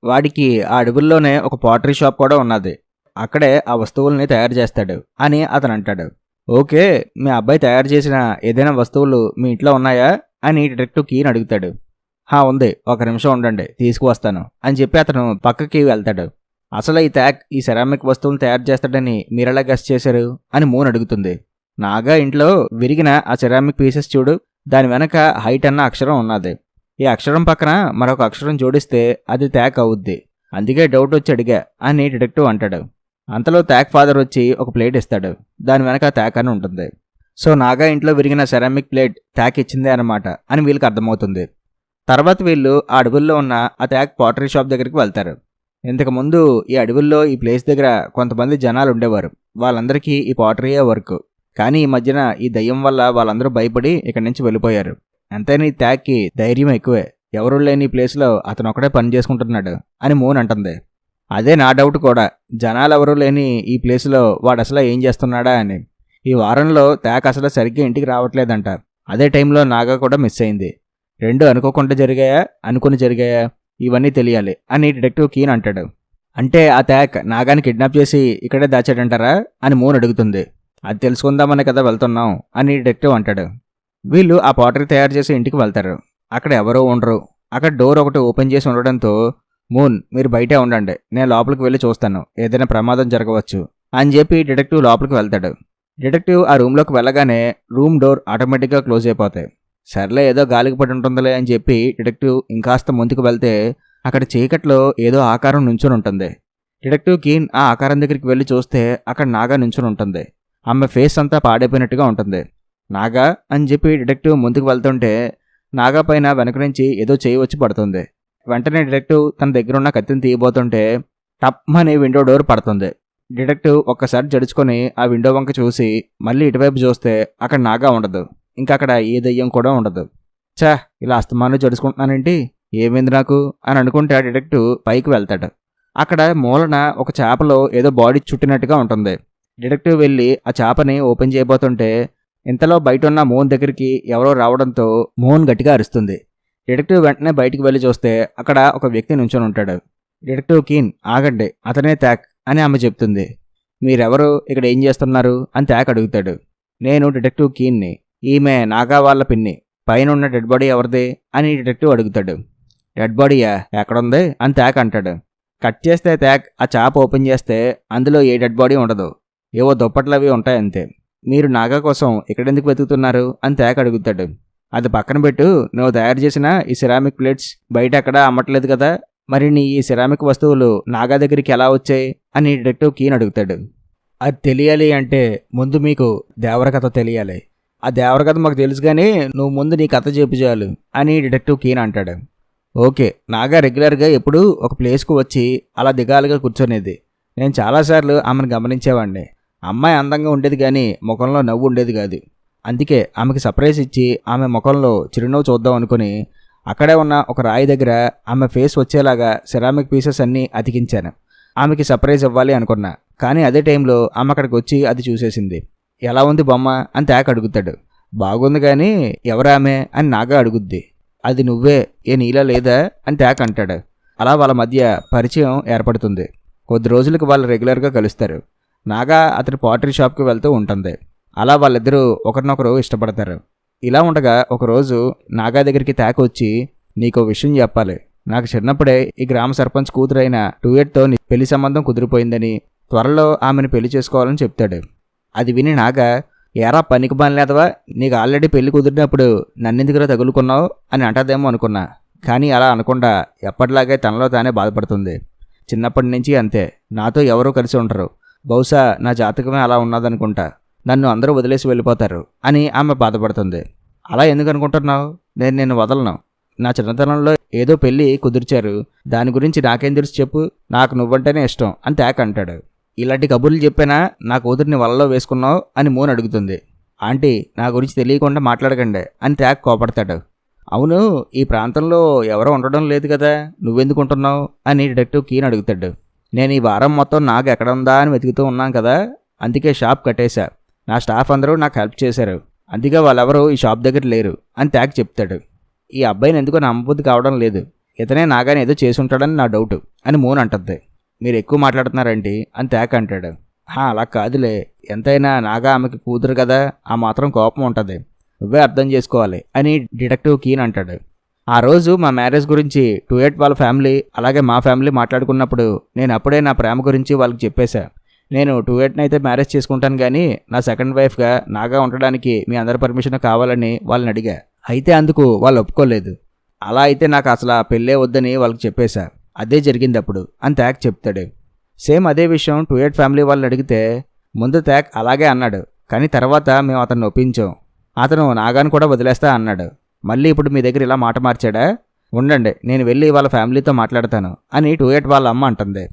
వాడికి ఆ అడవుల్లోనే ఒక పాటరీ షాప్ కూడా ఉన్నది. అక్కడే ఆ వస్తువుల్ని తయారు చేస్తాడు అని అతను అంటాడు. ఓకే, మీ అబ్బాయి తయారు చేసిన ఏదైనా వస్తువులు మీ ఇంట్లో ఉన్నాయా అని డిటెక్టివ్ కీన్ అడుగుతాడు. ఉంది, ఒక నిమిషం ఉండండి, తీసుకువస్తాను అని చెప్పి అతను పక్కకి వెళ్తాడు. అసలు ఈ ట్యాక్ ఈ సెరామిక్ వస్తువులను తయారు చేస్తాడని మీరెలా గెస్ చేశారు అని మూన్ అడుగుతుంది. నాగా ఇంట్లో విరిగిన ఆ సెరామిక్ పీసెస్ చూడు, దాని వెనక హైట్ అన్న అక్షరం ఉన్నది. ఈ అక్షరం పక్కన మరొక అక్షరం జోడిస్తే అది ట్యాక్ అవుద్ది. అందుకే డౌట్ వచ్చి అడిగా అని డిటెక్టివ్ అంటాడు. అంతలో ట్యాక్ ఫాదర్ వచ్చి ఒక ప్లేట్ ఇస్తాడు. దాని వెనక ట్యాక్ అని ఉంటుంది. సో నాగా ఇంట్లో విరిగిన సెరామిక్ ప్లేట్ ట్యాక్ ఇచ్చిందే అన్నమాట అని వీళ్ళకి అర్థమవుతుంది. తర్వాత వీళ్ళు ఆ అడవుల్లో ఉన్న ఆ ట్యాక్ పాటరీ షాప్ దగ్గరికి వెళ్తారు. ఇంతకుముందు ఈ అడవుల్లో ఈ ప్లేస్ దగ్గర కొంతమంది జనాలు ఉండేవారు. వాళ్ళందరికీ ఈ పాటరీయే వర్క్. కానీ ఈ మధ్యన ఈ దయ్యం వల్ల వాళ్ళందరూ భయపడి ఇక్కడి నుంచి వెళ్ళిపోయారు. ఎంతైనా ఈ ట్యాక్కి ధైర్యం ఎక్కువే. ఎవరు లేని ప్లేస్లో అతను ఒకడే పని చేసుకుంటున్నాడు అని మూన్ అంటుంది. అదే నా డౌట్ కూడా, జనాలు ఎవరూ లేని ఈ ప్లేస్లో వాడు అసలు ఏం చేస్తున్నాడా అని. ఈ వారంలో ట్యాక్ అసలు సరిగ్గా ఇంటికి రావట్లేదంట. అదే టైంలో నాగా కూడా మిస్ అయింది. 2 అనుకోకుండా జరిగాయా, అనుకుని జరిగాయా, ఇవన్నీ తెలియాలి అని డిటెక్టివ్ కీన్ అంటాడు. అంటే ఆ ట్యాక్ నాగాని కిడ్నాప్ చేసి ఇక్కడే దాచాడంటారా అని మూన్ అడుగుతుంది. అది తెలుసుకుందామనే కదా వెళ్తున్నాం అని డిటెక్టివ్ అంటాడు. వీళ్ళు ఆ పాటరీ తయారు చేసి ఇంటికి వెళ్తారు. అక్కడ ఎవరో ఉండరు. అక్కడ డోర్ ఒకటి ఓపెన్ చేసి ఉండడంతో, మూన్ మీరు బయటే ఉండండి, నేను లోపలికి వెళ్ళి చూస్తాను, ఏదైనా ప్రమాదం జరగవచ్చు అని చెప్పి డిటెక్టివ్ లోపలికి వెళ్తాడు. డిటెక్టివ్ ఆ రూమ్లోకి వెళ్ళగానే రూమ్ డోర్ ఆటోమేటిక్గా క్లోజ్ అయిపోతాయి. సర్లే, ఏదో గాలికి పడి ఉంటుందిలే అని చెప్పి డిటెక్టివ్ ఇంకాస్త ముందుకు వెళ్తే అక్కడ చీకట్లో ఏదో ఆకారం నుంచుని ఉంటుంది. డిటెక్టివ్ కీన్ ఆ ఆకారం దగ్గరికి వెళ్ళి చూస్తే అక్కడ నాగా నుంచుని ఉంటుంది. ఆమె ఫేస్ అంతా పాడైపోయినట్టుగా ఉంటుంది. నాగా అని చెప్పి డిటెక్టివ్ ముందుకు వెళ్తుంటే నాగా పైన వెనక నుంచి ఏదో చేయి వచ్చి పడుతుంది. వెంటనే డిటెక్టివ్ తన దగ్గరున్న కత్తిని తీయబోతుంటే టప్ అని విండో డోర్ పడుతుంది. డిటెక్టివ్ ఒక్కసారి జడుచుకొని ఆ విండో వంక చూసి మళ్ళీ ఇటువైపు చూస్తే అక్కడ నాగా ఉండదు. ఇంకా అక్కడ ఏ దయ్యం కూడా ఉండదు. ఇలా అస్తమానం జడుచుకుంటున్నానేంటి, ఏమైంది నాకు అని అనుకుంటే ఆ డిటెక్టివ్ పైకి వెళ్తాడు. అక్కడ మూలన ఒక చేపలో ఏదో బాడీ చుట్టినట్టుగా ఉంటుంది. డిటెక్టివ్ వెళ్ళి ఆ చేపని ఓపెన్ చేయబోతుంటే ఇంతలో బయట ఉన్న మోన్ దగ్గరికి ఎవరో రావడంతో మోన్ గట్టిగా అరుస్తుంది. డిటెక్టివ్ వెంటనే బయటికి వెళ్ళి చూస్తే అక్కడ ఒక వ్యక్తి నుంచొని ఉంటాడు. డిటెక్టివ్ కీన్, ఆగండి, అతనే ట్యాక్ అని ఆమె చెప్తుంది. మీరెవరు, ఇక్కడ ఏం చేస్తున్నారు అని ట్యాక్ అడుగుతాడు. నేను డిటెక్టివ్ కీన్ని, ఈమె నాగా వాళ్ళ పిన్ని, పైన ఉన్న డెడ్ బాడీ ఎవరిది అని డిటెక్టివ్ అడుగుతాడు. డెడ్ బాడీయా, ఎక్కడుంది అని ట్యాక్ అంటాడు. కట్ చేస్తే ట్యాక్ ఆ చాప్ ఓపెన్ చేస్తే అందులో ఏ డెడ్ బాడీ ఉండదు, ఏవో దుప్పట్లు అవి ఉంటాయంతే. మీరు నాగా కోసం ఇక్కడెందుకు వెతుకుతున్నారు అని ట్యాక్ అడుగుతాడు. అది పక్కన పెట్టు, నువ్వు తయారు చేసిన ఈ సిరామిక్ ప్లేట్స్ బయట ఎక్కడా అమ్మట్లేదు కదా, మరి నీ ఈ సిరామిక్ వస్తువులు నాగా దగ్గరికి ఎలా వచ్చాయి అని డిటెక్టివ్ కీన్ అడుగుతాడు. అది తెలియాలి అంటే ముందు మీకు దేవర కథ తెలియాలి. ఆ దేవర కథ మాకు తెలుసు కానీ నువ్వు ముందు నీ కథ చెప్పు చాలు అని డిటెక్టివ్ కీన్ అంటాడు. ఓకే, నాగా రెగ్యులర్గా ఎప్పుడూ ఒక ప్లేస్కు వచ్చి అలా దిగాలుగా కూర్చొనేది. నేను చాలాసార్లు ఆమెను గమనించేవాడిని. అమ్మాయి అందంగా ఉండేది కానీ ముఖంలో నవ్వు ఉండేది కాదు. అందుకే ఆమెకి సర్ప్రైజ్ ఇచ్చి ఆమె ముఖంలో చిరునవ్వు చూద్దాం అనుకుని అక్కడే ఉన్న ఒక రాయి దగ్గర ఆమె ఫేస్ వచ్చేలాగా సెరామిక్ పీసెస్ అన్నీ అతికించాను. ఆమెకి సర్ప్రైజ్ ఇవ్వాలి అనుకున్నా, కానీ అదే టైంలో ఆమె అక్కడికి వచ్చి అది చూసేసింది. ఎలా ఉంది బొమ్మ అని తాక అడుగుతాడు. బాగుంది కానీ ఎవరామె అని నాగా అడుగుద్ది. అది నువ్వే, ఏ నీలా లేదా అని తాక అంటాడు. అలా వాళ్ళ మధ్య పరిచయం ఏర్పడుతుంది. కొద్ది రోజులకు వాళ్ళు రెగ్యులర్గా కలుస్తారు. నాగా అతని పాటరీ షాప్కి వెళ్తూ ఉంటుంది. అలా వాళ్ళిద్దరూ ఒకరినొకరు ఇష్టపడతారు. ఇలా ఉండగా ఒకరోజు నాగా దగ్గరికి తాక వచ్చి, నీకో విషయం చెప్పాలి. నాకు చిన్నప్పుడే ఈ గ్రామ సర్పంచ్ కూతురైన టూయెట్తో పెళ్లి సంబంధం కుదిరిపోయిందని, త్వరలో ఆమెను పెళ్లి చేసుకోవాలని చెప్తాడు. అది విని నాగా, ఏరా పనికి పనిలేదవా, నీకు ఆల్రెడీ పెళ్లి కుదిరినప్పుడు నన్నెందుకురా తగులుకున్నావు అని అంటదేమో అనుకున్నా. కానీ అలా అనకుండా ఎప్పటిలాగే తనలో తానే బాధపడుతుంది. చిన్నప్పటి నుంచి అంతే, నాతో ఎవరూ కలిసి ఉండరు. బహుశా నా జాతకమే అలా ఉన్నదనుకుంటా. నన్ను అందరూ వదిలేసి వెళ్ళిపోతారు అని ఆమె బాధపడుతుంది. అలా ఎందుకు అనుకుంటున్నావు? నేను నిన్ను వదలను. నా చిన్నతనంలో ఏదో పెళ్ళి కుదిర్చారు, దాని గురించి నాకేం తెలుసు చెప్పు. నాకు నువ్వంటేనే ఇష్టం అని తాక అంటాడు. ఇలాంటి కబుర్లు చెప్పానా నా కూతురిని వలలో వేసుకున్నావు అని మూన్ అడుగుతుంది. ఆంటీ, నా గురించి తెలియకుండా మాట్లాడకండి అని తాక కోపడతాడు. అవును, ఈ ప్రాంతంలో ఎవరో ఉండడం లేదు కదా, నువ్వెందుకుంటున్నావు అని డిటెక్టివ్ కీన్ అడుగుతాడు. నేను ఈ వారం మొత్తం నాకు ఎక్కడ ఉందా అని వెతుకుతూ ఉన్నాను కదా, అందుకే షాప్ కట్టేశా. నా స్టాఫ్ అందరూ నాకు హెల్ప్ చేశారు, అందుకే వాళ్ళెవరూ ఈ షాప్ దగ్గర లేరు అని తాక చెప్తాడు. ఈ అబ్బాయిని ఎందుకో నమ్మబుద్ధి కావడం లేదు, ఇతనే నాగాని ఏదో చేసి ఉంటాడని నా డౌట్ అని మూన్ అంటుంది. మీరు ఎక్కువ మాట్లాడుతున్నారండి అని తాక అంటాడు. అలా కాదులే, ఎంతైనా నాగా ఆమెకి కూతురు కదా, ఆ మాత్రం కోపం ఉంటుంది, నువ్వే అర్థం చేసుకోవాలి అని డిటెక్టివ్ కీన్ అంటాడు. ఆ రోజు మా మ్యారేజ్ గురించి టూయెట్ వాళ్ళ ఫ్యామిలీ అలాగే మా ఫ్యామిలీ మాట్లాడుకున్నప్పుడు నేను అప్పుడే నా ప్రేమ గురించి వాళ్ళకి చెప్పేశా. నేను టూయెట్ని అయితే మ్యారేజ్ చేసుకుంటాను, కానీ నా సెకండ్ వైఫ్గా నాగా ఉండడానికి మీ అందరి పర్మిషన్ కావాలని వాళ్ళని అడిగా. అయితే అందుకు వాళ్ళు ఒప్పుకోలేదు. అలా అయితే నాకు అసలు ఆ పెళ్ళే వద్దని వాళ్ళకి చెప్పేశా. అదే జరిగింది అప్పుడు అని తాక్ చెప్తాడు. సేమ్ అదే విషయం టూయెట్ ఫ్యామిలీ వాళ్ళని అడిగితే ముందు తాక్ అలాగే అన్నాడు, కానీ తర్వాత మేము అతన్ని ఒప్పించాం. అతను నాగాను కూడా వదిలేస్తా అన్నాడు. మళ్ళీ ఇప్పుడు మీ దగ్గర ఇలా మాట మార్చాడా? ఉండండి, నేను వెళ్ళి వాళ్ళ ఫ్యామిలీతో మాట్లాడతాను అని టూయెట్ వాళ్ళ అమ్మ అంటుంది.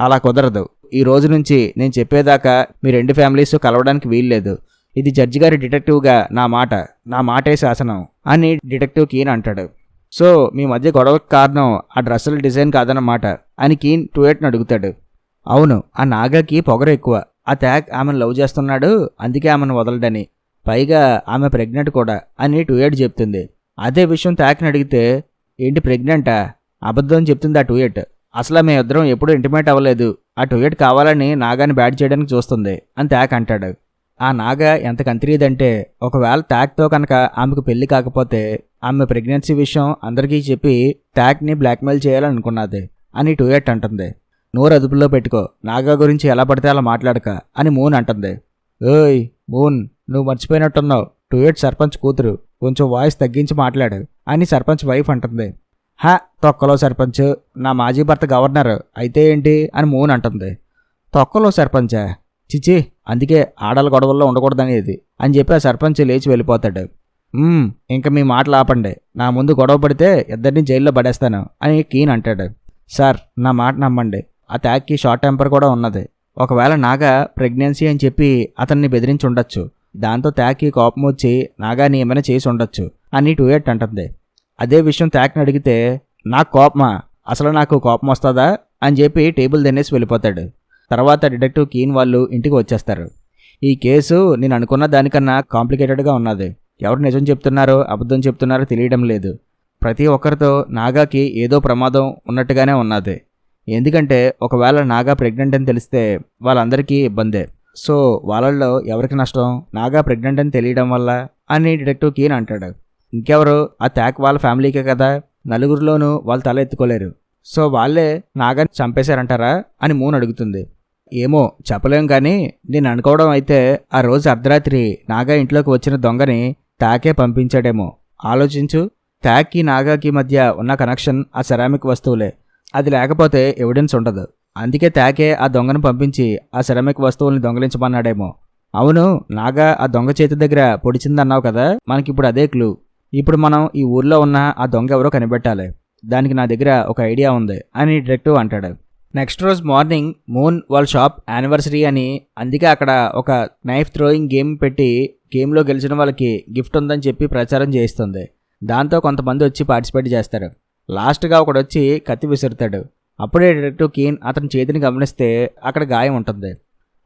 అలా కుదరదు, ఈ రోజు నుంచి నేను చెప్పేదాకా మీ రెండు ఫ్యామిలీస్ కలవడానికి వీల్లేదు. ఇది జడ్జి గారి డిటెక్టివ్గా నా మాటే శాసనం అని డిటెక్టివ్ కీన్ అంటాడు. సో మీ మధ్య గొడవకు కారణం ఆ డ్రెస్సుల డిజైన్ కాదన్నమాట అని కీన్ టూయెట్ని అడుగుతాడు. అవును, ఆ నాగాకి పొగరు ఎక్కువ. ఆ తాక్ ఆమెను లవ్ చేస్తున్నాడు, అందుకే ఆమెను వదలడని. పైగా ఆమె ప్రెగ్నెంట్ కూడా అని టూయెట్ చెప్తుంది. అదే విషయం తాక్ని అడిగితే, ఏంటి ప్రెగ్నెంటా? అబద్ధం చెప్తుంది ఆ టూయెట్. అసలు మేము ఇద్దరం ఎప్పుడూ ఇంటిమేట్ అవ్వలేదు. ఆ టూయెట్ కావాలని నాగాని బ్యాడ్ చేయడానికి చూస్తుంది అని తాక్ అంటాడు. ఆ నాగా ఎంత కంత్రీదంటే, ఒకవేళ తాక్తో కనుక ఆమెకు పెళ్లి కాకపోతే ఆమె ప్రెగ్నెన్సీ విషయం అందరికీ చెప్పి తాక్ని బ్లాక్మెయిల్ చేయాలనుకున్నది అని టూయెట్ అంటుంది. నోరు అదుపులో పెట్టుకో, నాగా గురించి ఎలా పడితే అలా మాట్లాడక అని మూన్ అంటుంది. ఓయ్ మూన్, నువ్వు మర్చిపోయినట్టున్నావు, టూయెట్ సర్పంచ్ కూతురు, కొంచెం వాయిస్ తగ్గించి మాట్లాడు అని సర్పంచ్ వైఫ్ అంటుంది. తొక్కలో సర్పంచ్, నా మాజీ భర్త గవర్నర్, అయితే ఏంటి అని మూన్ అంటుంది. తొక్కలో సర్పంచా? చిచి, అందుకే ఆడల గొడవల్లో ఉండకూడదనేది అని చెప్పి ఆ సర్పంచ్ లేచి వెళ్ళిపోతాడు. ఇంకా మీ మాటలు ఆపండి, నా ముందు గొడవ పడితే ఇద్దరిని జైల్లో పడేస్తాను అని కీన్ అంటాడు. సార్, నా మాట నమ్మండి, ఆ తాక్కి షార్ట్ టెంపర్ కూడా ఉన్నది. ఒకవేళ నాగా ప్రెగ్నెన్సీ అని చెప్పి అతన్ని బెదిరించి ఉండొచ్చు, దాంతో తాక్కి కోపం వచ్చి నాగాని ఏమైనా చేసి ఉండొచ్చు అని టూయెట్ అంటుంది. అదే విషయం తాక్ని అడిగితే, నాకు కోపమా? అసలు నాకు కోపం వస్తుందా అని చెప్పి టేబుల్ తినేసి వెళ్ళిపోతాడు. తర్వాత డిటెక్టివ్ కీన్ వాళ్ళు ఇంటికి వచ్చేస్తారు. ఈ కేసు నేను అనుకున్న దానికన్నా కాంప్లికేటెడ్గా ఉన్నది. ఎవరు నిజం చెప్తున్నారో అబద్ధం చెప్తున్నారో తెలియడం లేదు. ప్రతి ఒక్కరితో నాగాకి ఏదో ప్రమాదం ఉన్నట్టుగానే ఉన్నది. ఎందుకంటే ఒకవేళ నాగా ప్రెగ్నెంట్ అని తెలిస్తే వాళ్ళందరికీ ఇబ్బందే. సో వాళ్ళల్లో ఎవరికి నష్టం? నాగా ప్రెగ్నెంట్ అని తెలియడం వల్ల అని డిటెక్టివ్ కీన్ అంటాడు. ఇంకెవరు? ఆ తాక్ వాళ్ళ ఫ్యామిలీకే కదా, నలుగురిలోనూ వాళ్ళు తల ఎత్తుకోలేరు. సో వాళ్ళే నాగాని చంపేశారంటారా అని మూన్ అడుగుతుంది. ఏమో చెప్పలేం, కానీ నేను అనుకోవడం అయితే ఆ రోజు అర్ధరాత్రి నాగా ఇంట్లోకి వచ్చిన దొంగని తాకే పంపించాడేమో. ఆలోచించు, తాక్కి నాగాకి మధ్య ఉన్న కనెక్షన్ ఆ సెరామిక్ వస్తువులే. అది లేకపోతే ఎవిడెన్స్ ఉండదు. అందుకే తాకే ఆ దొంగను పంపించి ఆ సెరామిక్ వస్తువుల్ని దొంగలించమన్నాడేమో. అవును, నాగా ఆ దొంగ చేతి దగ్గర పొడిచిందన్నావు కదా, మనకిప్పుడు అదే క్లూ. ఇప్పుడు మనం ఈ ఊర్లో ఉన్న ఆ దొంగ ఎవరో కనిపెట్టాలి. దానికి నా దగ్గర ఒక ఐడియా ఉంది అని డిటెక్టివ్ అంటాడు. నెక్స్ట్ రోజు మార్నింగ్ మూన్ వాళ్ళ షాప్ యానివర్సరీ అని, అందుకే అక్కడ ఒక నైఫ్ థ్రోయింగ్ గేమ్ పెట్టి గేమ్లో గెలిచిన వాళ్ళకి గిఫ్ట్ ఉందని చెప్పి ప్రచారం చేయిస్తుంది. దాంతో కొంతమంది వచ్చి పార్టిసిపేట్ చేస్తారు. లాస్ట్గా ఒకడొచ్చి కత్తి విసురుతాడు. అప్పుడే డిటెక్టివ్ కీన్ అతని చేతిని గమనిస్తే అక్కడ గాయం ఉంటుంది.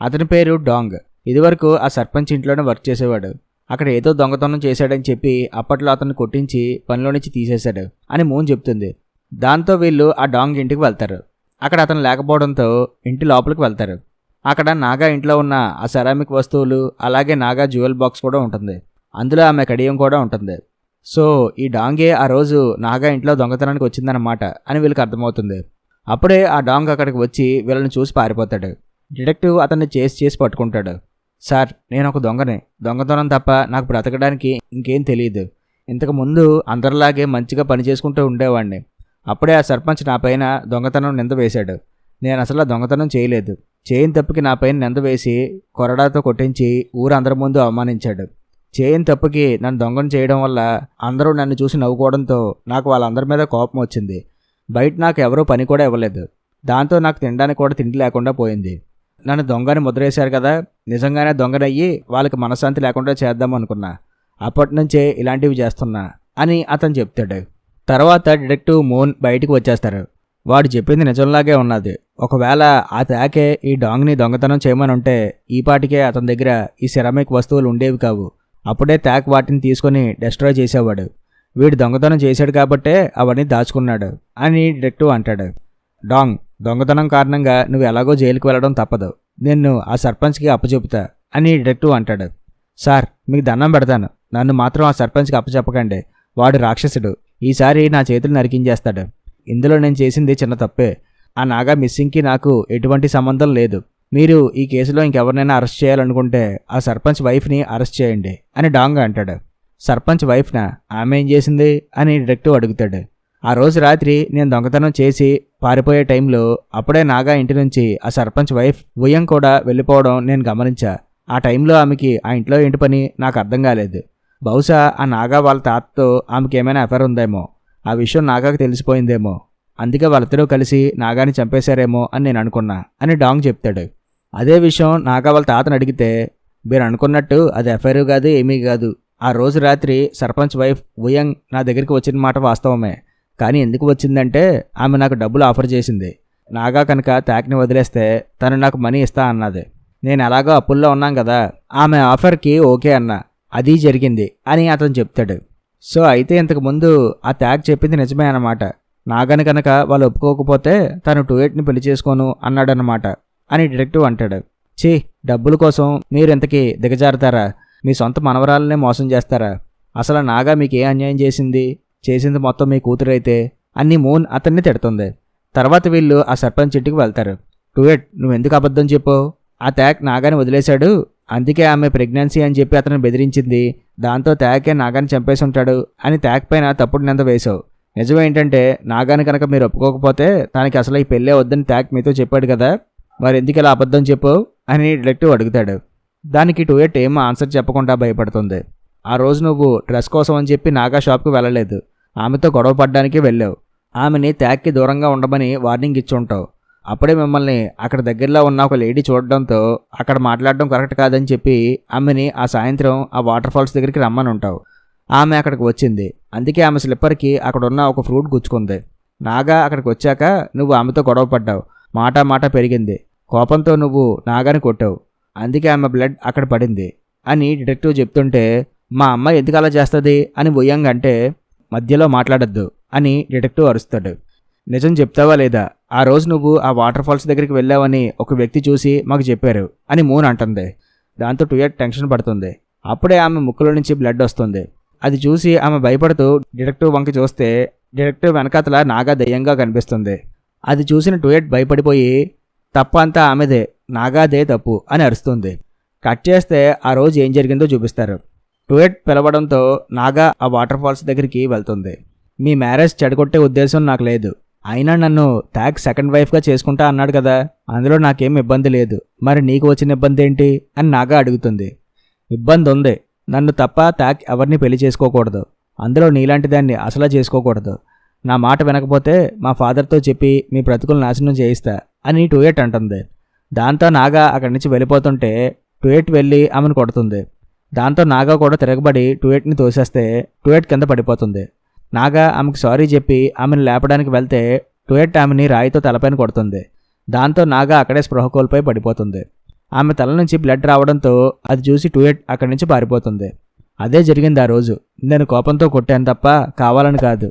అతని పేరు డాంగ్. ఇదివరకు ఆ సర్పంచ్ ఇంట్లోనే వర్క్ చేసేవాడు. అక్కడ ఏదో దొంగతనం చేశాడని చెప్పి అప్పట్లో అతన్ని కొట్టించి పనిలో నుంచి తీసేశాడు అని మూన్ చెప్తుంది. దాంతో వీళ్ళు ఆ డాంగ్ ఇంటికి వెళ్తారు. అక్కడ అతను లేకపోవడంతో ఇంటి లోపలికి వెళ్తారు. అక్కడ నాగా ఇంట్లో ఉన్న ఆ సెరామిక్ వస్తువులు అలాగే నాగా జ్యువెల్ బాక్స్ కూడా ఉంటుంది. అందులో ఆమె కడియం కూడా ఉంటుంది. సో ఈ డాంగే ఆ రోజు నాగా ఇంట్లో దొంగతనానికి వచ్చిందన్నమాట అని వీళ్ళకి అర్థమవుతుంది. అప్పుడే ఆ డాంగ్ అక్కడికి వచ్చి వీళ్ళని చూసి పారిపోతాడు. డిటెక్టివ్ అతన్ని చేసి పట్టుకుంటాడు. సార్, నేను ఒక దొంగనే. దొంగతనం తప్ప నాకు బ్రతకడానికి ఇంకేం తెలియదు. ఇంతకుముందు అందరిలాగే మంచిగా పని చేసుకుంటూ ఉండేవాడిని. అప్పుడే ఆ సర్పంచ్ నా పైన దొంగతనం నింద వేశాడు. నేను అసలు దొంగతనం చేయలేదు. చేయని తప్పుకి నా పైన నింద వేసి కొరడాతో కొట్టించి ఊరందరి ముందు అవమానించాడు. చేయని తప్పుకి నన్ను దొంగను చేయడం వల్ల అందరూ నన్ను చూసి నవ్వుకోవడంతో నాకు వాళ్ళందరి మీద కోపం వచ్చింది. బయట నాకు ఎవరూ పని కూడా ఇవ్వలేదు. దాంతో నాకు తినడానికి కూడా తిండి లేకుండా పోయింది. నన్ను దొంగని ముద్రేశారు కదా, నిజంగానే దొంగనయ్యి వాళ్ళకి మనశ్శాంతి లేకుండా చేద్దాం అనుకున్నా. అప్పటి నుంచే ఇలాంటివి చేస్తున్నా అని అతను చెప్తాడు. తర్వాత డిటెక్టివ్ మూన్ బయటికి వచ్చేస్తారు. వాడు చెప్పింది నిజంలాగే ఉన్నది. ఒకవేళ ఆ తాకే ఈ డాంగ్ని దొంగతనం చేయమని ఉంటే ఈపాటికే అతని దగ్గర ఈ సెరామిక్ వస్తువులు ఉండేవి కావు. అప్పుడే తాక్ వాటిని తీసుకొని డెస్ట్రాయ్ చేసేవాడు. వీడు దొంగతనం చేశాడు కాబట్టే అవన్నీ దాచుకున్నాడు అని డిటెక్టివ్ అంటాడు. డాంగ్, దొంగతనం కారణంగా నువ్వు ఎలాగో జైలుకి వెళ్ళడం తప్పదు. నిన్ను ఆ సర్పంచ్కి అప్పచెపుతా అని డిటెక్టివ్ అంటాడు. సార్, మీకు దండం పెడతాను. నన్ను మాత్రం ఆ సర్పంచ్కి అప్పచెప్పకండి. వాడు రాక్షసుడు. ఈసారి నా చేతులు నరికించేస్తాడు. ఇందులో నేను చేసింది చిన్న తప్పే. ఆ నాగా మిస్సింగ్కి నాకు ఎటువంటి సంబంధం లేదు. మీరు ఈ కేసులో ఇంకెవరినైనా అరెస్ట్ చేయాలనుకుంటే ఆ సర్పంచ్ వైఫ్ని అరెస్ట్ చేయండి అని డాంగ్ అంటాడు. సర్పంచ్ వైఫ్నా? ఆమె ఏం చేసింది అని డిటెక్టివ్ అడుగుతాడు. ఆ రోజు రాత్రి నేను దొంగతనం చేసి పారిపోయే టైంలో అప్పుడే నాగా ఇంటి నుంచి ఆ సర్పంచ్ వైఫ్ ఉయ్యం కూడా వెళ్ళిపోవడం నేను గమనించా. ఆ టైంలో ఆమెకి ఆ ఇంట్లో ఏంటి పని నాకు అర్థం కాలేదు. బహుశా ఆ నాగా వాళ్ళ తాతతో ఆమెకి ఏమైనా అఫైర్ ఉందేమో. ఆ విషయం నాగాకి తెలిసిపోయిందేమో. అందుకే వాళ్ళిద్దరూ కలిసి నాగాని చంపేశారేమో అని నేను అనుకున్నా అని డాంగ్ చెప్తాడు. అదే విషయం నాగా వాళ్ళ తాతను అడిగితే, మీరు అనుకున్నట్టు అది అఫైర్ కాదు, ఏమీ కాదు. ఆ రోజు రాత్రి సర్పంచ్ వైఫ్ ఉయ్యం నా దగ్గరికి వచ్చిన మాట వాస్తవమే. కానీ ఎందుకు వచ్చిందంటే ఆమె నాకు డబ్బులు ఆఫర్ చేసింది. నాగా కనుక తాక్ని వదిలేస్తే తను నాకు మనీ ఇస్తా అన్నది. నేను ఎలాగో అప్పుల్లో ఉన్నాం కదా, ఆమె ఆఫర్కి ఓకే అన్నా. అది జరిగింది అని అతను చెప్తాడు. సో అయితే ఇంతకుముందు ఆ తాక్ చెప్పింది నిజమే అన్నమాట. నాగని కనుక వాళ్ళు ఒప్పుకోకపోతే తను 28ని పెళ్లి చేసుకోను అన్నాడన్నమాట అని డిటెక్టివ్ అంటాడు. ఛీ, డబ్బుల కోసం మీరు ఇంతకీ దిగజారుతారా? మీ సొంత మనవరాలనే మోసం చేస్తారా? అసలు నాగా మీకు ఏ అన్యాయం చేసింది మొత్తం మీ కూతురైతే అన్ని మూన్ అతన్ని తిడుతుంది. తర్వాత వీళ్ళు ఆ సర్పంచ్ ఇంటికి వెళ్తారు. 28, నువ్వెందుకు అబద్ధం చెప్పు? ఆ తాక్ నాగాని వదిలేశాడు. అందుకే ఆమె ప్రెగ్నెన్సీ అని చెప్పి అతను బెదిరించింది. దాంతో తాకే నాగాని చంపేసి ఉంటాడు అని తాక్ పైన తప్పుడు నింద వేశావు. నిజమేంటంటే నాగాని కనుక మీరు ఒప్పుకోకపోతే తనకి అసలు ఈ పెళ్ళే వద్దని తాక్ మీతో చెప్పాడు కదా, మరి ఎందుకు ఇలా అబద్ధం చెప్పు అని డిటెక్టివ్ అడుగుతాడు. దానికి 28 ఏమో ఆన్సర్ చెప్పకుండా భయపడుతుంది. ఆ రోజు నువ్వు డ్రెస్ కోసం అని చెప్పి నాగా షాప్కి వెళ్ళలేదు. ఆమెతో గొడవ పడ్డానికి వెళ్ళావు. ఆమెని తాక్కి దూరంగా ఉండమని వార్నింగ్ ఇచ్చి ఉంటావు. అప్పుడే మిమ్మల్ని అక్కడ దగ్గరలో ఉన్న ఒక లేడీ చూడడంతో అక్కడ మాట్లాడడం కరెక్ట్ కాదని చెప్పి ఆమెని ఆ సాయంత్రం ఆ వాటర్ ఫాల్స్ దగ్గరికి రమ్మని ఉంటావు. ఆమె అక్కడికి వచ్చింది. అందుకే ఆమె స్లిప్పర్కి అక్కడున్న ఒక ఫ్రూట్ గుచ్చుకుంది. నాగా అక్కడికి వచ్చాక నువ్వు ఆమెతో గొడవ పడ్డావు. మాట పెరిగింది. కోపంతో నువ్వు నాగాని కొట్టావు. అందుకే ఆమె బ్లడ్ అక్కడ పడింది అని డిటెక్టివ్ చెప్తుంటే, మా అమ్మ ఎందుకు అలా చేస్తుంది అని ఉయ్యంగా అంటే, మధ్యలో మాట్లాడద్దు అని డిటెక్టివ్ అరుస్తాడు. నిజం చెప్తావా లేదా? ఆ రోజు నువ్వు ఆ వాటర్ ఫాల్స్ దగ్గరికి వెళ్ళావని ఒక వ్యక్తి చూసి మాకు చెప్పారు అని మూన్ అంటుంది. దాంతో 28 టెన్షన్ పడుతుంది. అప్పుడే ఆమె ముక్కులో నుంచి బ్లడ్ వస్తుంది. అది చూసి ఆమె భయపడుతూ డిటెక్టివ్ వంక చూస్తే డిటెక్టివ్ వెనకాతల నాగా దయ్యంగా కనిపిస్తుంది. అది చూసిన 28 భయపడిపోయి తప్పంతా ఆమెదే, నాగాదే తప్పు అని అరుస్తుంది. కట్ చేస్తే ఆ రోజు ఏం జరిగిందో చూపిస్తారు. 28 పిలవడంతో నాగా ఆ వాటర్ ఫాల్స్ దగ్గరికి వెళ్తుంది. మీ మ్యారేజ్ చెడగొట్టే ఉద్దేశం నాకు లేదు. అయినా నన్ను తాక్ సెకండ్ వైఫ్గా చేసుకుంటా అన్నాడు కదా, అందులో నాకేం ఇబ్బంది లేదు. మరి నీకు వచ్చిన ఇబ్బంది ఏంటి అని నాగా అడుగుతుంది. ఇబ్బంది ఉంది. నన్ను తప్ప తాక్ ఎవరిని పెళ్లి చేసుకోకూడదు. అందులో నీలాంటి దాన్ని అసలు చేసుకోకూడదు. నా మాట వినకపోతే మా ఫాదర్తో చెప్పి మీ బ్రతుకులు నాశనం చేయిస్తా అని 28 అంటుంది. దాంతో నాగా అక్కడి నుంచి వెళ్ళిపోతుంటే 28 వెళ్ళి ఆమెను కొడుతుంది. దాంతో నాగా కూడా తిరగబడి టూయెట్ని తోసేస్తే టూయెట్ కింద పడిపోతుంది. నాగా ఆమెకు సారీ చెప్పి ఆమెను లేపడానికి వెళ్తే టూయెట్ ఆమెని రాయితో తలపైన కొడుతుంది. దాంతో నాగా అక్కడే స్పృహ కోల్పోయి పడిపోతుంది. ఆమె తల నుంచి బ్లడ్ రావడంతో అది చూసి టూయెట్ అక్కడి నుంచి పారిపోతుంది. అదే జరిగింది ఆ రోజు. నేను కోపంతో కొట్టాను తప్ప కావాలని కాదు.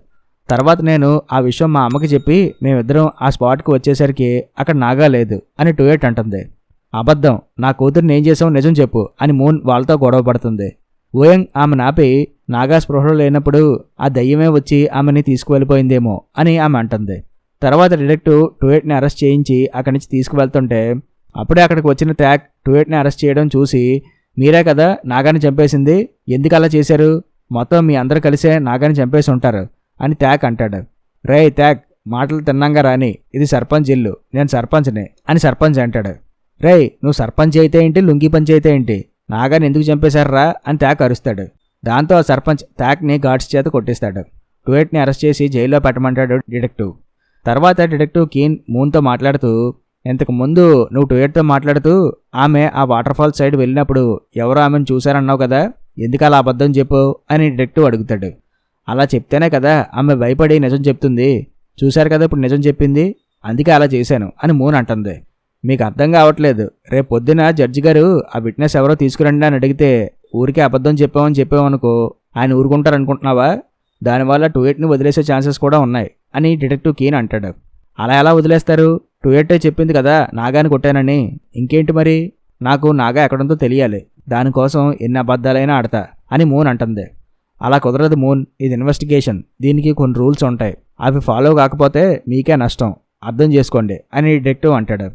తర్వాత నేను ఆ విషయం మా అమ్మకి చెప్పి మేమిద్దరం ఆ స్పాట్కి వచ్చేసరికి అక్కడ నాగా లేదు అని టూయెట్ అంటుంది. అబద్ధం, నా కూతుర్ని ఏం చేసావు నిజం చెప్పు అని మూన్ వాళ్ళతో గొడవ పడుతుంది. ఓయంగ్ ఆమె నాపి నాగా స్పృహలో లేనప్పుడు ఆ దయ్యమే వచ్చి ఆమెని తీసుకువెళ్ళిపోయిందేమో అని ఆమె అంటుంది. తర్వాత డిటెక్టివ్ టూయెట్ని అరెస్ట్ చేయించి అక్కడి నుంచి తీసుకువెళ్తుంటే అప్పుడే అక్కడికి వచ్చిన త్యాగ్ టూయెట్ని అరెస్ట్ చేయడం చూసి మీరే కదా నాగాని చంపేసింది, ఎందుకు అలా చేశారు, మొత్తం మీ అందరు కలిసే నాగాని చంపేసి ఉంటారు అని త్యాగ్ అంటాడు. రేయ్ త్యాగ్, మాటలు తిన్నంగా రాని, ఇది సర్పంచ్ ఇల్లు, నేను సర్పంచ్ని అని సర్పంచ్ అంటాడు. రేయ్ నువ్వు సర్పంచ్ అయితే ఏంటి, లుంగి పంచ్ అయితే ఏంటి, నాగాని ఎందుకు చంపేశారా అని త్యాగ్ అరుస్తాడు. దాంతో ఆ సర్పంచ్ త్యాగ్ని గార్డ్స్ చేత కొట్టిస్తాడు. టూయెట్ని అరెస్ట్ చేసి జైల్లో పెట్టమంటాడు డిటెక్టివ్. తర్వాత డిటెక్టివ్ కీన్ మూన్తో మాట్లాడుతూ, ఇంతకు ముందు నువ్వు టూయెట్తో మాట్లాడుతూ ఆమె ఆ వాటర్ ఫాల్స్ సైడ్ వెళ్ళినప్పుడు ఎవరో ఆమెను చూశారన్నావు కదా, ఎందుకు అలా అబద్ధం చెప్పు అని డిటెక్టివ్ అడుగుతాడు. అలా చెప్తేనే కదా ఆమె భయపడి నిజం చెప్తుంది, చూశారు కదా ఇప్పుడు నిజం చెప్పింది, అందుకే అలా చేశాను అని మూన్ అంటుంది. మీకు అర్థం కావట్లేదు, రేపు పొద్దున జడ్జి గారు ఆ విట్నెస్ ఎవరో తీసుకురండి అని అడిగితే ఊరికే అబద్ధం చెప్పామనుకో ఆయన ఊరుకుంటారనుకుంటున్నావా, దానివల్ల టూయెట్ని వదిలేసే ఛాన్సెస్ కూడా ఉన్నాయి అని డిటెక్టివ్ కీన్ అంటాడు. అలా ఎలా వదిలేస్తారు, టూయెట్టే చెప్పింది కదా నాగాని కొట్టానని, ఇంకేంటి మరి, నాకు నాగా ఎక్కడంతో తెలియాలి, దానికోసం ఎన్ని అబద్ధాలైనా ఆడతా అని మూన్ అంటుంది. అలా కుదరదు మూన్, ఇది ఇన్వెస్టిగేషన్, దీనికి కొన్ని రూల్స్ ఉంటాయి, అవి ఫాలో కాకపోతే మీకే నష్టం, అర్థం చేసుకోండి అని డిటెక్టివ్ అంటాడు.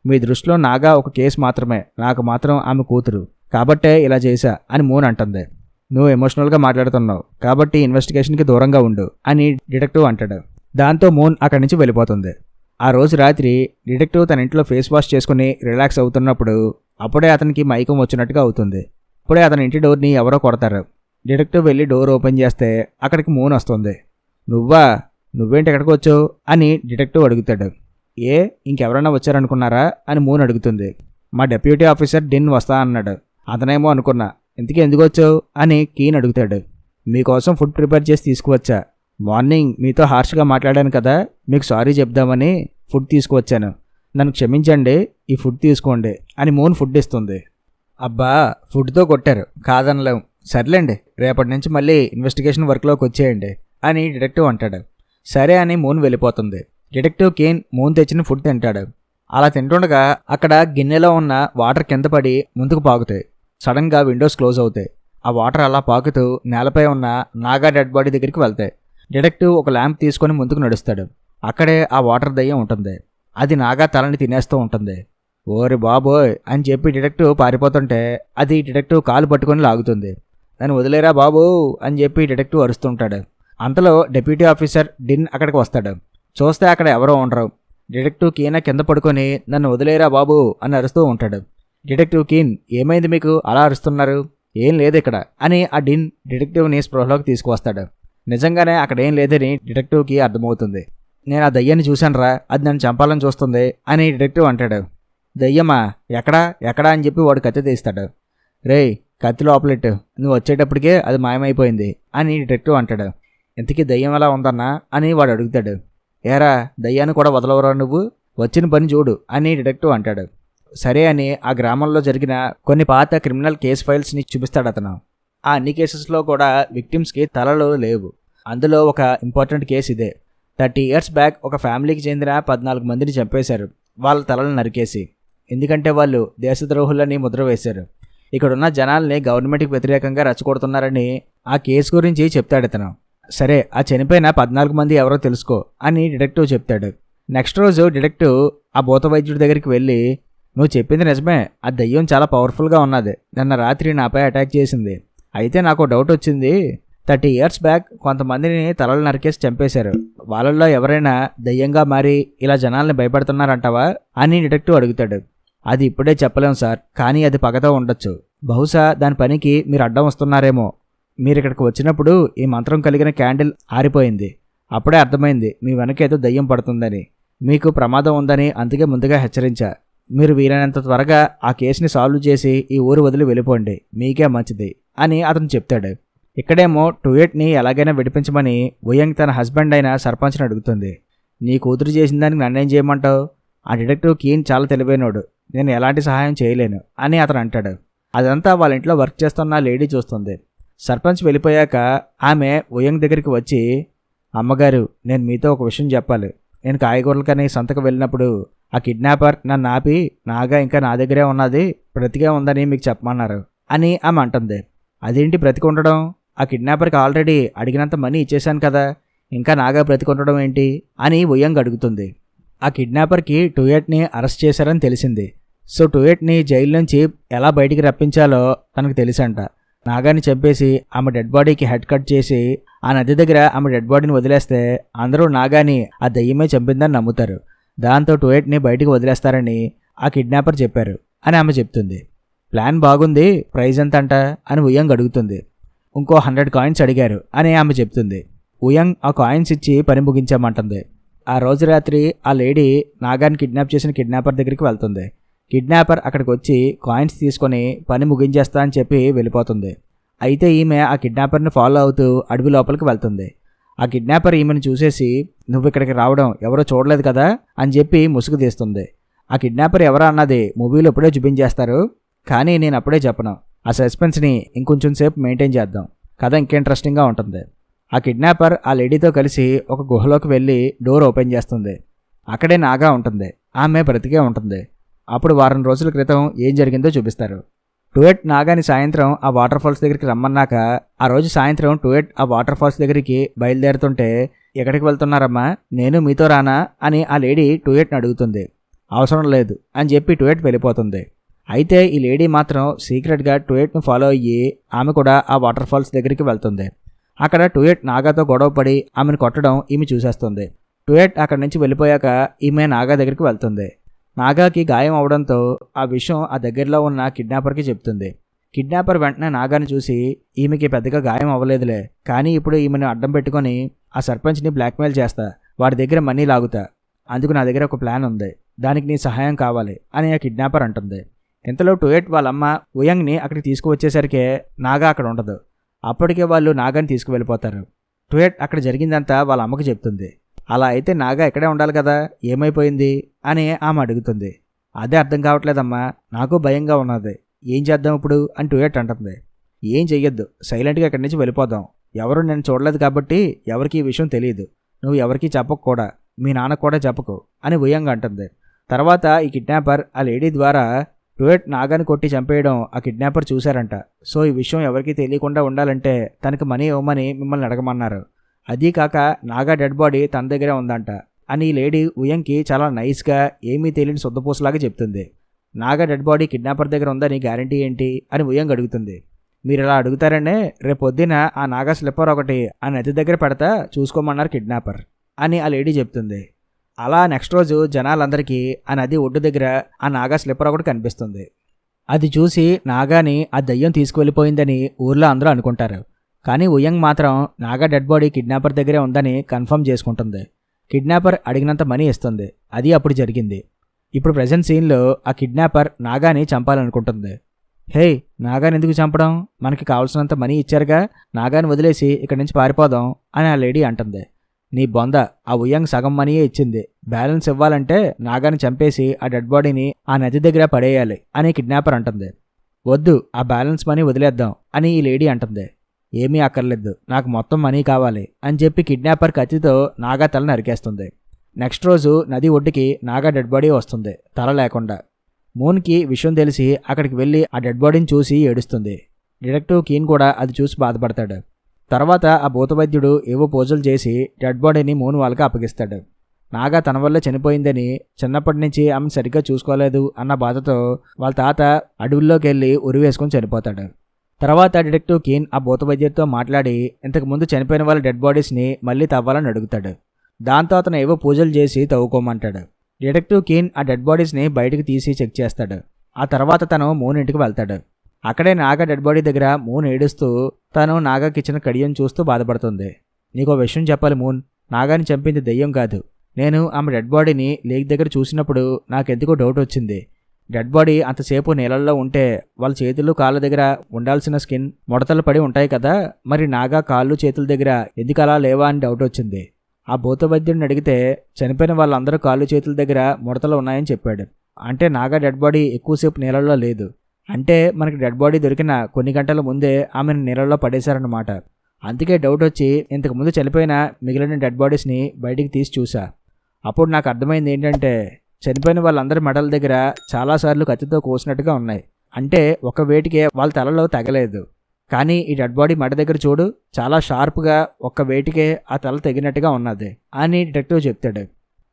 మీ దృష్టిలో నాగా ఒక కేసు మాత్రమే, నాకు మాత్రం ఆమె కూతురు, కాబట్టే ఇలా చేశా అని మూన్ అంటుంది. నువ్వు ఎమోషనల్గా మాట్లాడుతున్నావు కాబట్టి ఇన్వెస్టిగేషన్కి దూరంగా ఉండు అని డిటెక్టివ్ అంటాడు. దాంతో మూన్ అక్కడి నుంచి వెళ్ళిపోతుంది. ఆ రోజు రాత్రి డిటెక్టివ్ తన ఇంట్లో ఫేస్ వాష్ చేసుకుని రిలాక్స్ అవుతున్నప్పుడు అప్పుడే అతనికి మైకం వచ్చినట్టుగా అవుతుంది. అప్పుడే అతని ఇంటి డోర్ని ఎవరో కొడతారు. డిటెక్టివ్ వెళ్ళి డోర్ ఓపెన్ చేస్తే అక్కడికి మూన్ వస్తుంది. నువ్వేంటి ఎక్కడికి వచ్చావు అని డిటెక్టివ్ అడుగుతాడు. ఇంకెవరైనా వచ్చారనుకున్నారా అని మూన్ అడుగుతుంది. మా డెప్యూటీ ఆఫీసర్ డిన్ వస్తా అన్నాడు, అతనేమో అనుకున్నా, ఇంతకీ ఎందుకు వచ్చావు అని కీన్ అడుగుతాడు. మీకోసం ఫుడ్ ప్రిపేర్ చేసి తీసుకువచ్చా, మార్నింగ్ మీతో హార్ష్గా మాట్లాడాను కదా, మీకు సారీ చెప్దామని ఫుడ్ తీసుకువచ్చాను, నన్ను క్షమించండి, ఈ ఫుడ్ తీసుకోండి అని మూన్ ఫుడ్ ఇస్తుంది. అబ్బా ఫుడ్తో కొట్టారు, కాదనలేం, సర్లేండి రేపటి నుంచి మళ్ళీ ఇన్వెస్టిగేషన్ వర్క్లోకి వచ్చేయండి అని డిటెక్టివ్ అంటాడు. సరే అని మూన్ వెళ్ళిపోతుంది. డిటెక్టివ్ కీన్ మూన్ తెచ్చిన ఫుడ్ తింటాడు. అలా తింటుండగా అక్కడ గిన్నెలో ఉన్న వాటర్ కింద పడి ముందుకు పాకుతాయి. సడన్గా విండోస్ క్లోజ్ అవుతాయి. ఆ వాటర్ అలా పాకుతూ నేలపై ఉన్న నాగా డెడ్ బాడీ దగ్గరికి వెళ్తాయి. డిటెక్టివ్ ఒక ల్యాంప్ తీసుకొని ముందుకు నడుస్తాడు. అక్కడే ఆ వాటర్ దయ్యం ఉంటుంది. అది నాగా తలని తినేస్తూ ఉంటుంది. ఓరి బాబోయ్ అని చెప్పి డిటెక్టివ్ పారిపోతుంటే అది డిటెక్టివ్ కాలు పట్టుకొని లాగుతుంది. నన్ను వదిలేరా బాబు అని చెప్పి డిటెక్టివ్ అరుస్తుంటాడు. అంతలో డెప్యూటీ ఆఫీసర్ డిన్ అక్కడికి వస్తాడు. చూస్తే అక్కడ ఎవరో ఉండరు. డిటెక్టివ్ కీన్ కింద పడుకొని నన్ను వదిలేరా బాబు అని అరుస్తూ ఉంటాడు. డిటెక్టివ్ కీన్, ఏమైంది మీకు అలా అరుస్తున్నారు, ఏం లేదు ఇక్కడ అని ఆ డిన్ డిటెక్టివ్ని స్పృహలోకి తీసుకువస్తాడు. నిజంగానే అక్కడ ఏం లేదని డిటెక్టివ్కి అర్థమవుతుంది. నేను ఆ దయ్యాన్ని చూశానురా, అది నన్ను చంపాలని చూస్తుంది అని డిటెక్టివ్ అంటాడు. దయ్యమా, ఎక్కడా అని చెప్పి వాడు కత్తి తీస్తాడు. రేయ్ కత్తి లోపలెట్టు, నువ్వు వచ్చేటప్పటికే అది మాయమైపోయింది అని డిటెక్టివ్ అంటాడు. ఇంతకీ దయ్యం ఎలా ఉందన్నా అని వాడు అడుగుతాడు. ఏరా దయ్యాన్ని కూడా వదలవరా నువ్వు, వచ్చిన పని చూడు అని డిటెక్టివ్ అంటాడు. సరే అని ఆ గ్రామంలో జరిగిన కొన్ని పాత క్రిమినల్ కేస్ ఫైల్స్ని చూపిస్తాడు అతను. ఆ అన్ని కేసెస్లో కూడా విక్టిమ్స్కి తలలు లేవు. అందులో ఒక ఇంపార్టెంట్ కేసు ఇదే. 30 years బ్యాక్ ఒక ఫ్యామిలీకి చెందిన 14 మందిని చంపేశారు, వాళ్ళ తలలు నరికేసి. ఎందుకంటే వాళ్ళు దేశద్రోహులని ముద్ర వేశారు. ఇక్కడున్న జనాల్ని గవర్నమెంట్కి వ్యతిరేకంగా రెచ్చగొడుతున్నారని ఆ కేసు గురించి చెప్తాడు ఇతను. సరే ఆ చనిపోయిన 14 మంది ఎవరో తెలుసుకో అని డిటెక్టివ్ చెప్తాడు. నెక్స్ట్ రోజు డిటెక్టివ్ ఆ భూత వైద్యుడి దగ్గరికి వెళ్ళి, నువ్వు చెప్పింది నిజమే, ఆ దయ్యం చాలా పవర్ఫుల్గా ఉన్నది, నిన్న రాత్రి నాపై అటాక్ చేసింది. అయితే నాకు డౌట్ వచ్చింది, 30 years బ్యాక్ కొంతమందిని తలలు నరికేసి చంపేశారు, వాళ్ళల్లో ఎవరైనా దయ్యంగా మారి ఇలా జనాల్ని భయపడుతున్నారంటావా అని డిటెక్టివ్ అడుగుతాడు. అది ఇప్పుడే చెప్పలేం సార్, కానీ అది పగతో ఉండొచ్చు, బహుశా దాని పనికి మీరు అడ్డం వస్తున్నారేమో. మీరు ఇక్కడికి వచ్చినప్పుడు ఈ మంత్రం కలిగిన క్యాండిల్ ఆరిపోయింది, అప్పుడే అర్థమైంది మీ వెనక ఏదో దయ్యం పడుతుందని, మీకు ప్రమాదం ఉందని, అందుకే ముందుగా హెచ్చరించా. మీరు వీలైనంత త్వరగా ఆ కేసుని సాల్వ్ చేసి ఈ ఊరు వదిలి వెళ్ళిపోండి, మీకే మంచిది అని అతను చెప్తాడు. ఇక్కడేమో టూయట్ని ఎలాగైనా విడిపించమని ఉయంగ్ తన హస్బెండ్ అయిన సర్పంచ్ని అడుగుతుంది. నీ కూతురు చేసిన దానికి నన్నేం చేయమంటావు? ఆ డిటెక్టివ్ కీన్ చాలా తెలివైనోడు, నేను ఎలాంటి సహాయం చేయలేను అని అతను అంటాడు. అదంతా వాళ్ళ ఇంట్లో వర్క్ చేస్తున్న లేడీ చూస్తుంది. సర్పంచ్ వెళ్ళిపోయాక ఆమె ఉయంగ్ దగ్గరికి వచ్చి, అమ్మగారు, నేను మీతో ఒక విషయం చెప్పాలి. నేను కాయగూరలకని సంతకు వెళ్ళినప్పుడు ఆ కిడ్నాపర్ నన్ను ఆపి నాగా ఇంకా నా దగ్గరే ఉన్నది, బ్రతికే ఉందని మీకు చెప్పమన్నారు అని ఆమె అంటుంది. అదేంటి బ్రతికి ఉండడం? ఆ కిడ్నాపర్కి ఆల్రెడీ అడిగినంత మనీ ఇచ్చేశాను కదా, ఇంకా నాగా బ్రతికి ఉండడం ఏంటి అని ఉయంగ్ అడుగుతుంది. ఆ కిడ్నాపర్కి టూయట్ని అరెస్ట్ చేశారని తెలిసింది. సో టూయట్ని జైలు నుంచి ఎలా బయటికి రప్పించాలో తనకు తెలుసంట. నాగాని చంపేసి ఆమె డెడ్ బాడీకి హెడ్ కట్ చేసి ఆ నది దగ్గర ఆమె డెడ్ బాడీని వదిలేస్తే అందరూ నాగాని ఆ దయ్యమే చంపిందని నమ్ముతారు. దాంతో టూయట్ని బయటికి వదిలేస్తారని ఆ కిడ్నాపర్ చెప్పారు అని ఆమె చెప్తుంది. ప్లాన్ బాగుంది, ప్రైజ్ ఎంత అంట అని ఉయంగ్ అడుగుతుంది. ఇంకో 100 కాయిన్స్ అడిగారు అని ఆమె చెప్తుంది. ఉయంగ్ ఆ కాయిన్స్ ఇచ్చి పని ముగించామంటుంది. ఆ రోజు రాత్రి ఆ లేడీ నాగాని కిడ్నాప్ చేసిన కిడ్నాపర్ దగ్గరికి వెళ్తుంది. కిడ్నాపర్ అక్కడికి వచ్చి కాయిన్స్ తీసుకొని పని ముగించేస్తా అని చెప్పి వెళ్ళిపోతుంది. అయితే ఈమె ఆ కిడ్నాపర్ని ఫాలో అవుతూ అడవి లోపలికి వెళ్తుంది. ఆ కిడ్నాపర్ ఈమెను చూసేసి, నువ్వు ఇక్కడికి రావడం ఎవరో చూడలేదు కదా అని చెప్పి ముసుగు తీస్తుంది. ఆ కిడ్నాపర్ ఎవరా అన్నది మూవీలో ఇప్పుడే చూపించేస్తారు, కానీ నేను అప్పుడే చెప్పను. ఆ సస్పెన్స్ని ఇంకొంచెం సేపు మెయింటైన్ చేద్దాం, కథ ఇంకా ఇంట్రెస్టింగ్గా ఉంటుంది. ఆ కిడ్నాపర్ ఆ లేడీతో కలిసి ఒక గుహలోకి వెళ్ళి డోర్ ఓపెన్ చేస్తుంది. అక్కడే నాగా ఉంటుంది. ఆమె బ్రతికే ఉంటుంది. అప్పుడు వారం రోజుల క్రితం ఏం జరిగిందో చూపిస్తారు. టూయట్ నాగాని సాయంత్రం ఆ వాటర్ ఫాల్స్ దగ్గరికి రమ్మన్నాక ఆ రోజు సాయంత్రం టూయట్ ఆ వాటర్ ఫాల్స్ దగ్గరికి బయలుదేరుతుంటే, ఎక్కడికి వెళ్తున్నారమ్మా, నేను మీతో రానా అని ఆ లేడీ టూయట్ని అడుగుతుంది. అవసరం లేదు అని చెప్పి టూయట్ వెళ్ళిపోతుంది. అయితే ఈ లేడీ మాత్రం సీక్రెట్గా టూయట్ను ఫాలో అయ్యి ఆమె కూడా ఆ వాటర్ ఫాల్స్ దగ్గరికి వెళ్తుంది. అక్కడ టూయట్ నాగాతో గొడవపడి ఆమెను కొట్టడం ఈమె చూసేస్తుంది. టూయట్ అక్కడి నుంచి వెళ్ళిపోయాక ఈమె నాగా దగ్గరికి వెళ్తుంది. నాగాకి గాయం అవడంతో ఆ విషయం ఆ దగ్గరలో ఉన్న కిడ్నాపర్కి చెప్తుంది. కిడ్నాపర్ వెంటనే నాగాని చూసి, ఈమెకి పెద్దగా గాయం అవ్వలేదులే, కానీ ఇప్పుడు ఈమెను అడ్డం పెట్టుకొని ఆ సర్పంచ్ని బ్లాక్మెయిల్ చేస్తా, వాడి దగ్గర మనీ లాగుతా, అందుకు నా దగ్గర ఒక ప్లాన్ ఉంది, దానికి నీ సహాయం కావాలి అని ఆ కిడ్నాపర్ అంటుంది. ఇంతలో టూయట్ వాళ్ళమ్మ ఉయంగ్ని అక్కడికి తీసుకువచ్చేసరికే నాగా అక్కడ ఉండదు. అప్పటికే వాళ్ళు నాగాని తీసుకువెళ్ళిపోతారు. టూయట్ అక్కడ జరిగిందంతా వాళ్ళ అమ్మకు చెప్తుంది. అలా అయితే నాగా ఇక్కడే ఉండాలి కదా, ఏమైపోయింది అని ఆమె అడుగుతుంది. అదే అర్థం కావట్లేదమ్మా, నాకు భయంగా ఉన్నది, ఏం చేద్దాం ఇప్పుడు అని టూయట్ అంటుంది. ఏం చెయ్యొద్దు, సైలెంట్గా ఇక్కడి నుంచి వెళ్ళిపోదాం, ఎవరు నేను చూడలేదు కాబట్టి ఎవరికి ఈ విషయం తెలియదు, నువ్వు ఎవరికీ చెప్పకు కూడా, మీ నాన్నకు కూడా చెప్పకు అని ఉయంగ్ అంటుంది. తర్వాత ఈ కిడ్నాపర్ ఆ లేడీ ద్వారా టూయట్ నాగాని కొట్టి చంపేయడం ఆ కిడ్నాపర్ చూశారంట. సో ఈ విషయం ఎవరికీ తెలియకుండా ఉండాలంటే తనకి మనీ ఇవ్వమని మిమ్మల్ని అడగమన్నారు. అదీ కాక నాగా డెడ్ బాడీ తన దగ్గరే ఉందంట అని ఈ లేడీ ఉయంగ్కి చాలా నైస్గా ఏమీ తెలియని సొద్దపూసలాగా చెప్తుంది. నాగా డెడ్ బాడీ కిడ్నాపర్ దగ్గర ఉందని గ్యారంటీ ఏంటి అని ఉయంగ్ అడుగుతుంది. మీరు ఇలా అడుగుతారనే రేపు పొద్దున ఆ నాగా స్లిప్పర్ ఒకటి ఆ నది దగ్గర పెడతా, చూసుకోమన్నారు కిడ్నాపర్ అని ఆ లేడీ చెప్తుంది. అలా నెక్స్ట్ రోజు జనాలందరికీ ఆ నది ఒడ్డు దగ్గర ఆ నాగా స్లిప్పర్ ఒకటి కనిపిస్తుంది. అది చూసి నాగాని ఆ దయ్యం తీసుకువెళ్ళిపోయిందని ఊర్లో అందరూ అనుకుంటారు. కానీ ఉయంగ్ మాత్రం నాగా డెడ్ బాడీ కిడ్నాపర్ దగ్గరే ఉందని కన్ఫర్మ్ చేసుకుంటుంది. కిడ్నాపర్ అడిగినంత మనీ ఇస్తుంది. అది అప్పుడు జరిగింది. ఇప్పుడు ప్రజెంట్ సీన్లో ఆ కిడ్నాపర్ నాగాని చంపాలనుకుంటుంది. హే, నాగాని ఎందుకు చంపడం, మనకి కావాల్సినంత మనీ ఇచ్చారుగా, నాగాని వదిలేసి ఇక్కడి నుంచి పారిపోదాం అని ఆ లేడీ అంటుంది. నీ బొంద, ఆ ఉయంగ్ సగం మనీయే ఇచ్చింది, బ్యాలెన్స్ ఇవ్వాలంటే నాగాని చంపేసి ఆ డెడ్ బాడీని ఆ నది దగ్గర పడేయాలి అని కిడ్నాపర్ అంటుంది. వద్దు, ఆ బ్యాలెన్స్ మనీ వదిలేద్దాం అని ఈ లేడీ అంటుంది. ఏమీ అక్కర్లేదు, నాకు మొత్తం మనీ కావాలి అని చెప్పి కిడ్నాపర్ కత్తితో నాగా తల నరికేస్తుంది. నెక్స్ట్ రోజు నది ఒడ్డుకి నాగా డెడ్ బాడీ వస్తుంది, తల లేకుండా. మూన్కి విషయం తెలిసి అక్కడికి వెళ్ళి ఆ డెడ్ బాడీని చూసి ఏడుస్తుంది. డిటెక్టివ్ కీన్ కూడా అది చూసి బాధపడతాడు. తర్వాత ఆ భూతవైద్యుడు ఏవో పూజలు చేసి డెడ్ బాడీని మూన్ వాళ్ళకి అప్పగిస్తాడు. నాగా తన వల్ల చనిపోయిందని, చిన్నప్పటి నుంచి ఆమెను సరిగ్గా చూసుకోలేదు అన్న బాధతో వాళ్ళ తాత అడవుల్లోకి వెళ్ళి ఉరివేసుకొని చనిపోతాడు. తర్వాత డిటెక్టివ్ కీన్ ఆ భూతవైద్యుడితో మాట్లాడి ఇంతకుముందు చనిపోయిన వాళ్ళ డెడ్ బాడీస్ని మళ్ళీ తవ్వాలని అడుగుతాడు. దాంతో అతను ఏవో పూజలు చేసి తవ్వుకోమంటాడు. డిటెక్టివ్ కీన్ ఆ డెడ్ బాడీస్ని బయటకు తీసి చెక్ చేస్తాడు. ఆ తర్వాత తను మూన్ ఇంటికి వెళ్తాడు. అక్కడే నాగా డెడ్ బాడీ దగ్గర మూన్ ఏడుస్తూ తను నాగాకి ఇచ్చిన కడియం చూస్తూ బాధపడుతుంది. నీకో విషయం చెప్పాలి మూన్, నాగాని చంపింది దెయ్యం కాదు. నేను ఆమె డెడ్ బాడీని లేక్ దగ్గర చూసినప్పుడు నాకెందుకో డౌట్ వచ్చింది, డెడ్ బాడీ అంతసేపు నీళ్ళల్లో ఉంటే వాళ్ళ చేతులు కాళ్ళ దగ్గర ఉండాల్సిన స్కిన్ ముడతలు పడి ఉంటాయి కదా, మరి నాగా కాళ్ళు చేతుల దగ్గర ఎందుకు అలా లేవా అని డౌట్ వచ్చింది. ఆ భూత వైద్యుడిని అడిగితే చనిపోయిన వాళ్ళందరూ కాళ్ళు చేతుల దగ్గర ముడతలు ఉన్నాయని చెప్పాడు. అంటే నాగా డెడ్ బాడీ ఎక్కువసేపు నీళ్ళల్లో లేదు. అంటే మనకి డెడ్ బాడీ దొరికిన కొన్ని గంటల ముందే ఆమెను నీళ్ళల్లో పడేశారన్నమాట. అందుకే డౌట్ వచ్చి ఇంతకుముందు చనిపోయిన మిగిలిన డెడ్ బాడీస్ని బయటికి తీసి చూసా. అప్పుడు నాకు అర్థమైంది ఏంటంటే చనిపోయిన వాళ్ళందరి మెడల దగ్గర చాలాసార్లు కత్తితో కోసినట్టుగా ఉన్నాయి. అంటే ఒక వేటికే వాళ్ళ తలలో తగలేదు. కానీ ఈ డెడ్ బాడీ మెడ దగ్గర చూడు, చాలా షార్ప్గా ఒక్క వేటికే ఆ తల తెగినట్టుగా ఉన్నది అని డిటెక్టివ్ చెప్తాడు.